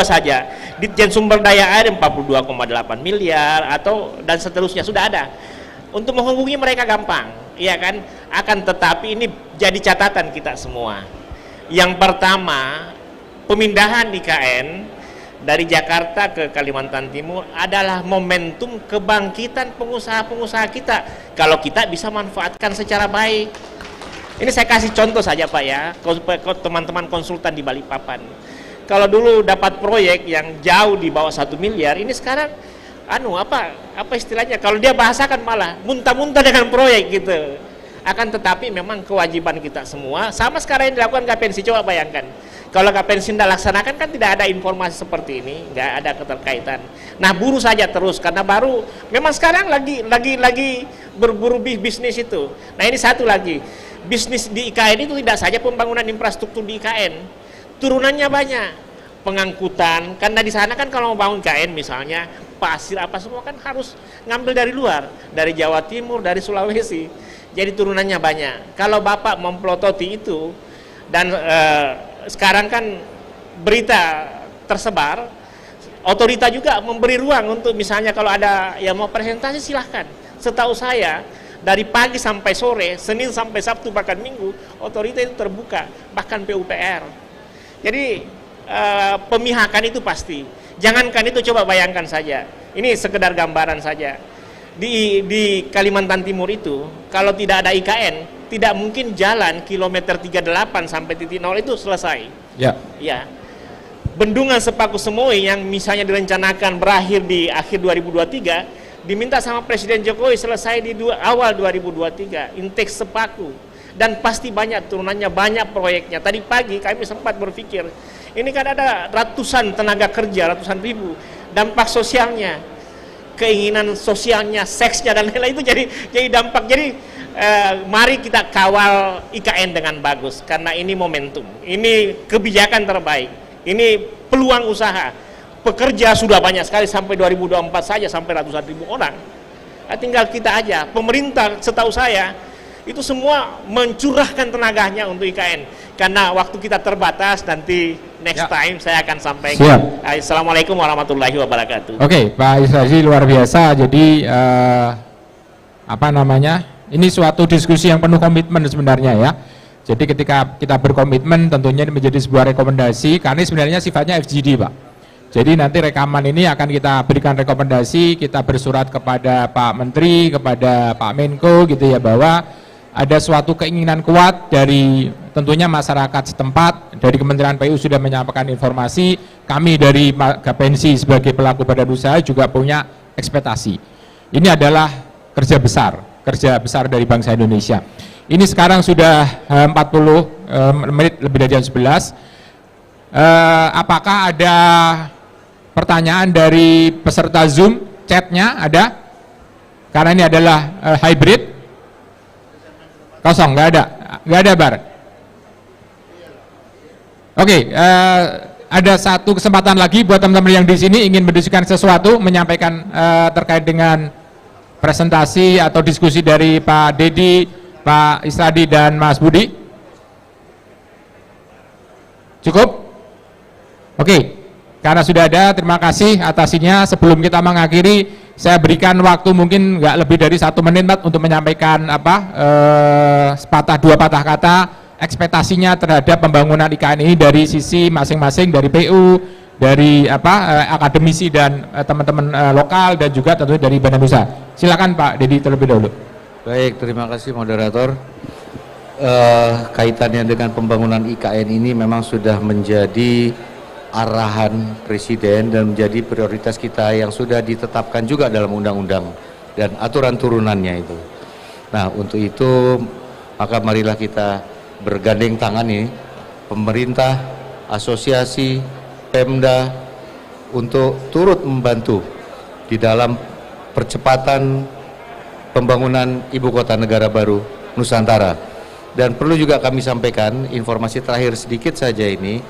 saja Ditjen Sumber Daya Air 42,8 miliar atau dan seterusnya sudah ada. Untuk menghubungi mereka gampang, ya kan? Akan tetapi ini jadi catatan kita semua. Yang pertama, pemindahan IKN dari Jakarta ke Kalimantan Timur adalah momentum kebangkitan pengusaha-pengusaha kita kalau kita bisa manfaatkan secara baik. Ini saya kasih contoh saja Pak ya, teman-teman konsultan di Balikpapan. Kalau dulu dapat proyek yang jauh di bawah 1 miliar, ini sekarang apa istilahnya, kalau dia bahasakan malah muntah-muntah dengan proyek gitu. Akan tetapi memang kewajiban kita semua sama sekarang yang dilakukan KPNSI. Coba bayangkan kalau KPNSI tidak laksanakan, kan tidak ada informasi seperti ini, nggak ada keterkaitan. Nah, buru saja terus, karena baru memang sekarang lagi berburu bisnis itu. Nah, ini satu lagi, bisnis di IKN itu tidak saja pembangunan infrastruktur di IKN, turunannya banyak. pengangkutan, karena di sana kan kalau mau bangun IKN misalnya pasir apa semua kan harus ngambil dari luar, dari Jawa Timur, dari Sulawesi, jadi turunannya banyak. Kalau Bapak memplototi itu dan sekarang kan berita tersebar, otorita juga memberi ruang untuk misalnya kalau ada yang mau presentasi silahkan. Setahu saya dari pagi sampai sore, Senin sampai Sabtu bahkan Minggu, otorita itu terbuka, bahkan PUPR. Jadi pemihakan itu pasti. Jangankan itu, coba bayangkan saja. Ini sekedar gambaran saja. Di Kalimantan Timur itu, kalau tidak ada IKN, tidak mungkin jalan kilometer 38 sampai titik 0 itu selesai. Ya. Ya. Bendungan Sepaku Semoy yang misalnya direncanakan berakhir di akhir 2023, diminta sama Presiden Jokowi selesai di awal 2023, intake Sepaku. Dan pasti banyak turunannya, banyak proyeknya. Tadi pagi kami sempat berpikir, ini kan ada ratusan tenaga kerja, ratusan ribu, dampak sosialnya, keinginan sosialnya, seksnya dan lain-lain itu jadi dampak. Jadi mari kita kawal IKN dengan bagus, karena ini momentum, ini kebijakan terbaik, ini peluang usaha. Pekerja sudah banyak sekali, sampai 2024 saja sampai ratusan ribu orang. Nah, tinggal kita aja. Pemerintah setahu saya itu semua mencurahkan tenaganya untuk IKN, karena waktu kita terbatas. Nanti next time saya akan sampaikan. Siap. Assalamualaikum warahmatullahi wabarakatuh. Oke, Pak Israji luar biasa. Jadi apa namanya? Ini suatu diskusi yang penuh komitmen sebenarnya ya. Jadi ketika kita berkomitmen, tentunya ini menjadi sebuah rekomendasi, karena sebenarnya sifatnya FGD, Pak. Jadi nanti rekaman ini akan kita berikan rekomendasi, kita bersurat kepada Pak Menteri, kepada Pak Menko gitu ya, bahwa ada suatu keinginan kuat dari tentunya masyarakat setempat. Dari Kementerian PU sudah menyampaikan informasi, kami dari Gapensi sebagai pelaku badan usaha juga punya ekspektasi. Ini adalah kerja besar dari bangsa Indonesia. Ini sekarang sudah 40 menit lebih dari jam 11. Apakah ada pertanyaan dari peserta Zoom? Chatnya ada? Karena ini adalah hybrid. Kosong, nggak ada Bar. Oke, ada satu kesempatan lagi buat teman-teman yang di sini ingin mendiskusikan sesuatu, menyampaikan terkait dengan presentasi atau diskusi dari Pak Dedi, Pak Isradi dan Mas Budi. Cukup? Oke, karena sudah ada, terima kasih atasinya. Sebelum kita mengakhiri, saya berikan waktu mungkin nggak lebih dari 1 menit Pak, untuk menyampaikan sepatah dua patah kata ekspektasinya terhadap pembangunan IKN ini dari sisi masing-masing, dari PU, dari akademisi dan teman-teman lokal, dan juga tentunya dari badan usaha. Silakan Pak Dedi terlebih dahulu. Baik, terima kasih moderator. Kaitannya dengan pembangunan IKN ini memang sudah menjadi arahan Presiden dan menjadi prioritas kita yang sudah ditetapkan juga dalam undang-undang dan aturan turunannya itu. Nah, untuk itu maka marilah kita bergandeng tangan ini, pemerintah, asosiasi, Pemda, untuk turut membantu di dalam percepatan pembangunan ibu kota negara baru Nusantara. Dan perlu juga kami sampaikan informasi terakhir sedikit saja ini,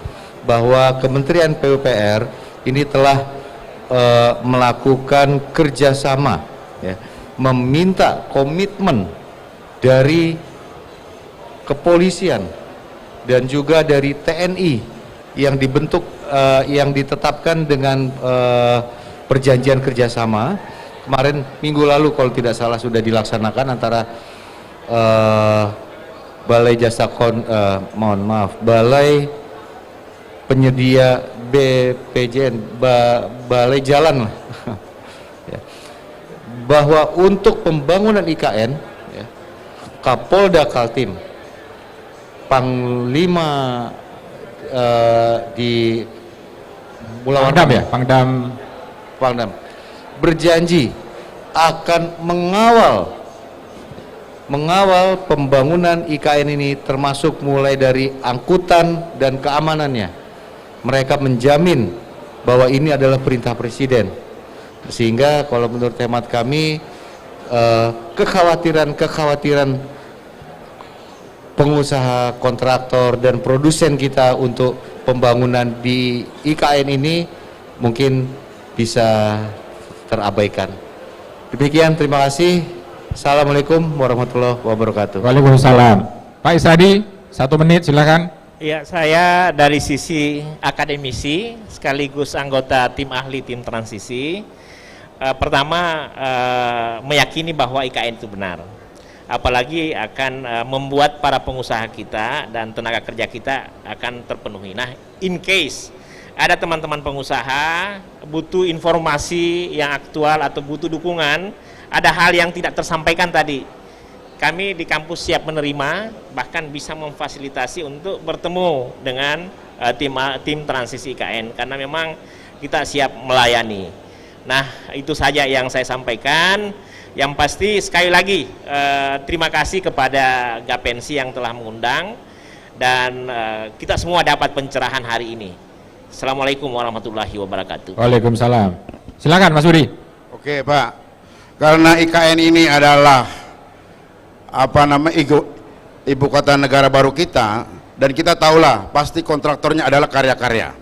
bahwa Kementerian PUPR ini telah melakukan kerjasama, ya, meminta komitmen dari kepolisian dan juga dari TNI yang dibentuk, yang ditetapkan dengan perjanjian kerjasama. Kemarin minggu lalu kalau tidak salah sudah dilaksanakan antara Balai Jasa Balai penyedia BPJN, Balai Jalan lah. Ya. Bahwa untuk pembangunan IKN, ya, Kapolda Kaltim, Panglima di Pangdam ya, Pangdam berjanji akan mengawal pembangunan IKN ini, termasuk mulai dari angkutan dan keamanannya. Mereka menjamin bahwa ini adalah perintah Presiden, sehingga kalau menurut hemat kami kekhawatiran pengusaha, kontraktor dan produsen kita untuk pembangunan di IKN ini mungkin bisa terabaikan. Demikian, terima kasih. Assalamualaikum warahmatullahi wabarakatuh. Waalaikumsalam. Pak Isradi, 1 menit silakan. Ya, saya dari sisi akademisi sekaligus anggota tim ahli tim transisi. Pertama, meyakini bahwa IKN itu benar. Apalagi akan membuat para pengusaha kita dan tenaga kerja kita akan terpenuhi. Nah, in case ada teman-teman pengusaha butuh informasi yang aktual atau butuh dukungan, ada hal yang tidak tersampaikan tadi, kami di kampus siap menerima, bahkan bisa memfasilitasi untuk bertemu dengan tim transisi IKN, karena memang kita siap melayani. Nah, itu saja yang saya sampaikan. Yang pasti sekali lagi terima kasih kepada Gapensi yang telah mengundang, dan kita semua dapat pencerahan hari ini. Assalamualaikum warahmatullahi wabarakatuh. Waalaikumsalam. Silakan Mas Budi. Oke Pak, karena IKN ini adalah ibu kota negara baru kita, dan kita tahulah pasti kontraktornya adalah karya-karya.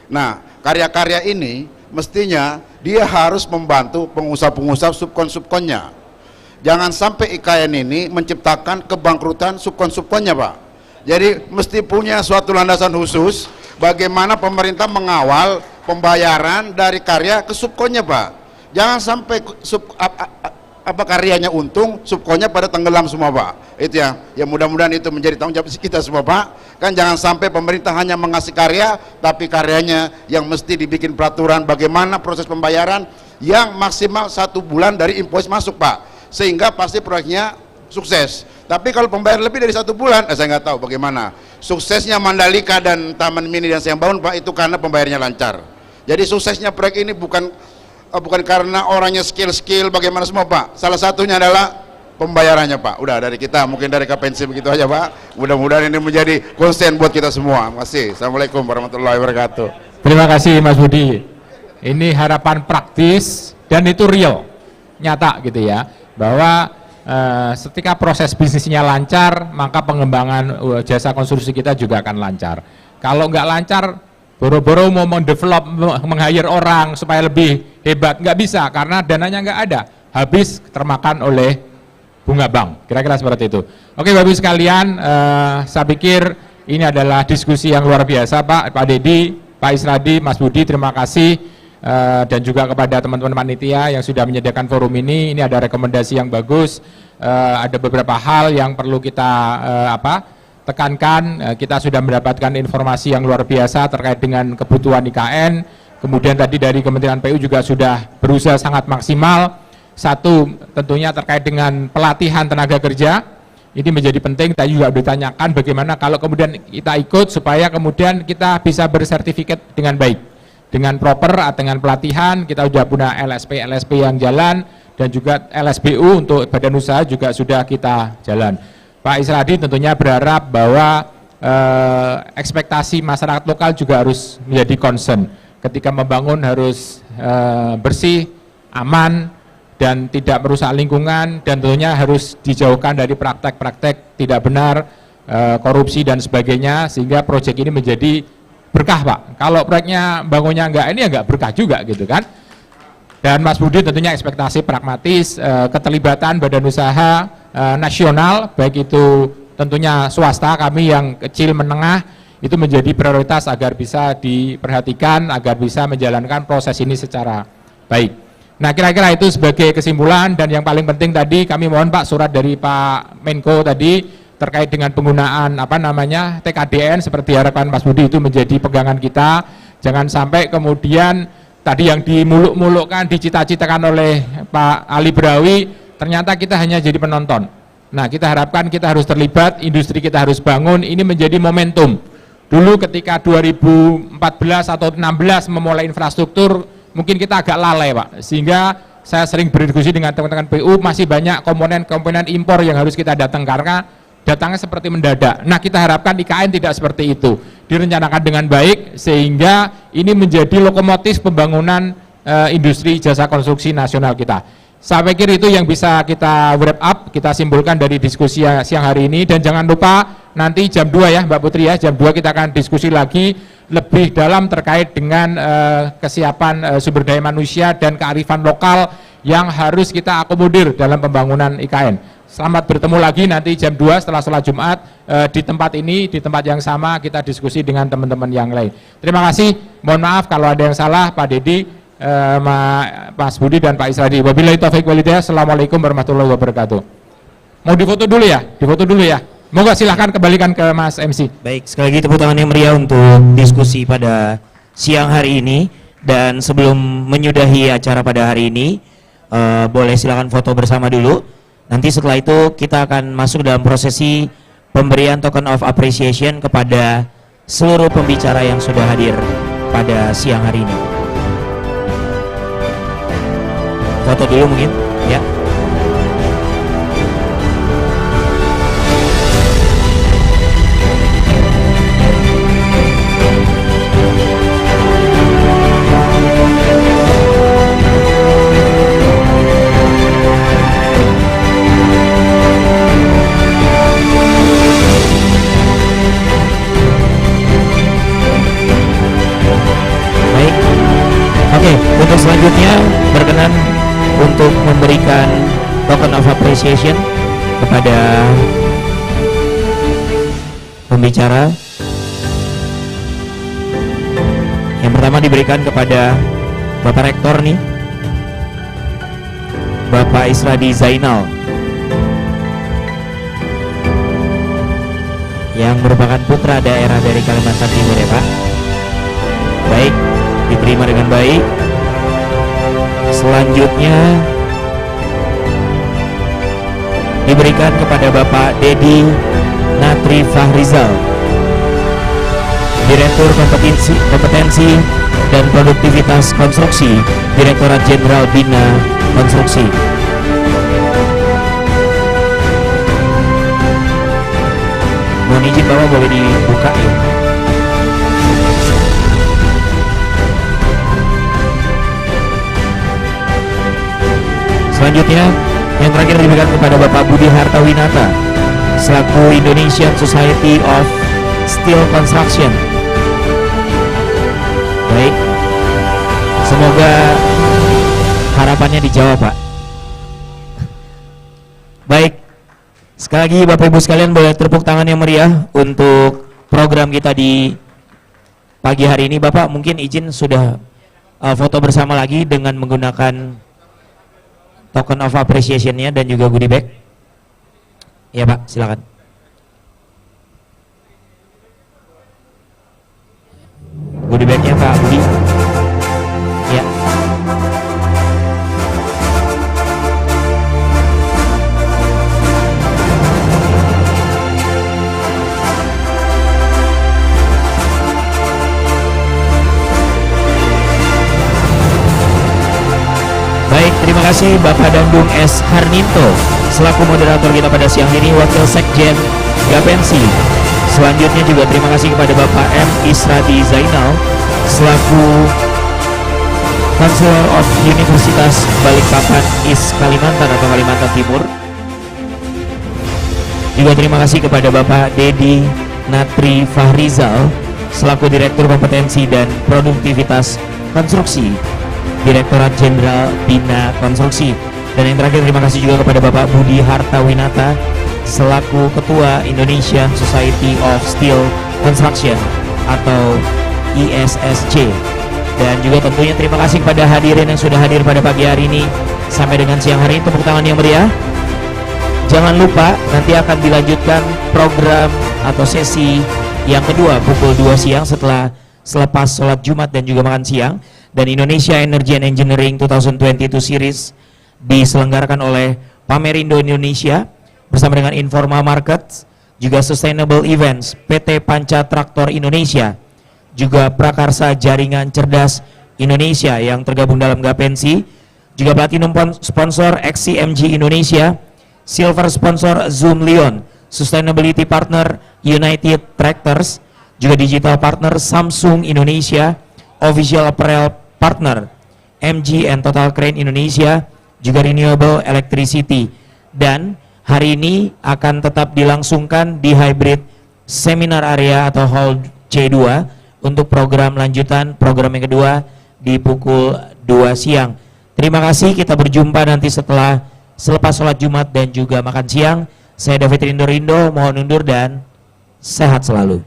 Nah, karya-karya ini mestinya dia harus membantu pengusaha-pengusaha subkon-subkonnya. Jangan sampai IKN ini menciptakan kebangkrutan subkon-subkonnya Pak. Jadi mesti punya suatu landasan khusus bagaimana pemerintah mengawal pembayaran dari karya ke subkonnya Pak. Jangan sampai karyanya untung, subkonnya pada tenggelam semua Pak. Itu ya mudah-mudahan itu menjadi tanggung jawab kita semua Pak. Kan jangan sampai pemerintah hanya mengasih karya, tapi karyanya yang mesti dibikin peraturan bagaimana proses pembayaran yang maksimal 1 bulan dari invoice masuk Pak, sehingga pasti proyeknya sukses. Tapi kalau pembayaran lebih dari 1 bulan, saya nggak tahu bagaimana. Suksesnya Mandalika dan Taman Mini dan saya bangun Pak, itu karena pembayarannya lancar. Jadi suksesnya proyek ini bukan karena orangnya skill bagaimana semua Pak. Salah satunya adalah pembayarannya Pak. Udah dari kita, mungkin dari Kapensi begitu aja Pak. Mudah-mudahan ini menjadi konsen buat kita semua. Terima kasih. Assalamualaikum warahmatullahi wabarakatuh. Terima kasih Mas Budi. Ini harapan praktis dan itu real, nyata gitu ya, bahwa ketika proses bisnisnya lancar, maka pengembangan jasa konstruksi kita juga akan lancar. Kalau nggak lancar, boro-boro mau mendevelop, meng-hire orang supaya lebih hebat, nggak bisa karena dananya nggak ada, habis termakan oleh bunga bank. Kira-kira seperti itu. Oke Bapak Ibu sekalian, saya pikir ini adalah diskusi yang luar biasa Pak Dedi, Pak Isradi, Mas Budi, terima kasih. Dan juga kepada teman-teman panitia yang sudah menyediakan forum ini ada rekomendasi yang bagus, ada beberapa hal yang perlu kita tekankan. Kita sudah mendapatkan informasi yang luar biasa terkait dengan kebutuhan IKN, kemudian tadi dari Kementerian PU juga sudah berusaha sangat maksimal. Satu, tentunya terkait dengan pelatihan tenaga kerja, ini menjadi penting. Tadi juga ditanyakan bagaimana kalau kemudian kita ikut supaya kemudian kita bisa bersertifikat dengan baik, dengan proper, dengan pelatihan. Kita sudah punya LSP yang jalan, dan juga LSBU untuk badan usaha juga sudah kita jalan. Pak Isradi tentunya berharap bahwa ekspektasi masyarakat lokal juga harus menjadi concern. Ketika membangun harus bersih, aman, dan tidak merusak lingkungan, dan tentunya harus dijauhkan dari praktek-praktek tidak benar, korupsi dan sebagainya, sehingga proyek ini menjadi berkah Pak. Kalau proyeknya bangunnya enggak ini ya enggak berkah juga gitu kan. Dan Mas Budi tentunya ekspektasi pragmatis, keterlibatan badan usaha nasional, baik itu tentunya swasta, kami yang kecil menengah, itu menjadi prioritas agar bisa diperhatikan, agar bisa menjalankan proses ini secara baik. Nah kira-kira itu sebagai kesimpulan, dan yang paling penting tadi kami mohon Pak surat dari Pak Menko tadi terkait dengan penggunaan TKDN seperti harapan Mas Budi itu menjadi pegangan kita. Jangan sampai kemudian tadi yang dimuluk-mulukkan, dicita-citakan oleh Pak Ali Brawi, ternyata kita hanya jadi penonton. Nah kita harapkan kita harus terlibat, industri kita harus bangun, ini menjadi momentum. Dulu ketika 2014 atau 2016 memulai infrastruktur, mungkin kita agak lalai Pak, sehingga saya sering berdiskusi dengan teman-teman PU, masih banyak komponen-komponen impor yang harus kita datang karena datangnya seperti mendadak. Nah kita harapkan IKN tidak seperti itu, direncanakan dengan baik sehingga ini menjadi lokomotif pembangunan industri jasa konstruksi nasional kita. Saya pikir itu yang bisa kita wrap up, kita simpulkan dari diskusi siang hari ini. Dan jangan lupa nanti jam 2 ya Mbak Putri ya, jam 2 kita akan diskusi lagi lebih dalam terkait dengan kesiapan sumber daya manusia dan kearifan lokal yang harus kita akomodir dalam pembangunan IKN. Selamat bertemu lagi nanti jam 2 setelah sholat Jumat di tempat ini, di tempat yang sama kita diskusi dengan teman-teman yang lain. Terima kasih, mohon maaf kalau ada yang salah Pak Dedi, Mas Budi dan Pak Isradi. Wabillahi taufiq walhidayah. Assalamualaikum warahmatullahi wabarakatuh. Mau difoto dulu ya? Difoto dulu ya. Moga silahkan kembalikan ke Mas MC. Baik, sekali lagi tepuk tangan yang meriah untuk diskusi pada siang hari ini. Dan sebelum menyudahi acara pada hari ini, boleh silakan foto bersama dulu. Nanti setelah itu kita akan masuk dalam prosesi pemberian token of appreciation kepada seluruh pembicara yang sudah hadir pada siang hari ini. Foto dulu mungkin, ya. Oke, untuk selanjutnya berkenan untuk memberikan token of appreciation kepada pembicara. Yang pertama diberikan kepada Bapak Rektor nih, Bapak Isradi Zainal, yang merupakan putra daerah dari Kalimantan Timur ya Pak. Baik, diterima dengan baik. Selanjutnya diberikan kepada Bapak Dedi Natri Fahrizal, Direktur Kompetensi dan Produktivitas Konstruksi, Direktorat Jenderal Bina Konstruksi. Mohon izin Bapak, boleh dibuka ya. Selanjutnya yang terakhir diberikan kepada Bapak Budi Hartawinata selaku Indonesian Society of Steel Construction. Baik, semoga harapannya dijawab Pak. Baik, sekali lagi Bapak Ibu sekalian boleh tepuk tangan yang meriah untuk program kita di pagi hari ini. Bapak mungkin izin sudah foto bersama lagi dengan menggunakan token of appreciation-nya dan juga goodie bag. Ya Pak, silakan. Goodie bag-nya Pak Budi. Ya. Baik, terima kasih Bapak Dandung S. Harninto selaku moderator kita pada siang ini, Wakil Sekjen Gapensi. Selanjutnya juga terima kasih kepada Bapak M. Isradi Zainal selaku Chancellor of Universitas Balikpapan IS Kalimantan atau Kalimantan Timur. Juga terima kasih kepada Bapak Dedi Natri Fahrizal selaku Direktur Kompetensi dan Produktivitas Konstruksi, Direktorat Jenderal Bina Konstruksi. Dan yang terakhir terima kasih juga kepada Bapak Budi Hartawinata selaku Ketua Indonesian Society of Steel Construction atau ISSC. Dan juga tentunya terima kasih kepada hadirin yang sudah hadir pada pagi hari ini sampai dengan siang hari ini. Tepuk tangan yang meriah. Jangan lupa nanti akan dilanjutkan program atau sesi yang kedua pukul 2 siang selepas sholat Jumat dan juga makan siang. Dan Indonesia Energy and Engineering 2022 Series diselenggarakan oleh Pamerindo Indonesia bersama dengan Informa Markets, juga Sustainable Events, PT Panca Traktor Indonesia, juga Prakarsa Jaringan Cerdas Indonesia yang tergabung dalam Gapensi, juga Platinum Sponsor XCMG Indonesia, Silver Sponsor Zoom Leon, Sustainability Partner United Tractors, juga Digital Partner Samsung Indonesia, Official Apparel Partner MG and Total Crane Indonesia, juga Renewable Electricity. Dan hari ini akan tetap dilangsungkan di hybrid seminar area atau hall C2 untuk program lanjutan, program yang kedua di pukul 2 siang. Terima kasih, kita berjumpa nanti selepas sholat Jumat dan juga makan siang. Saya David Rindo, mohon undur dan sehat selalu.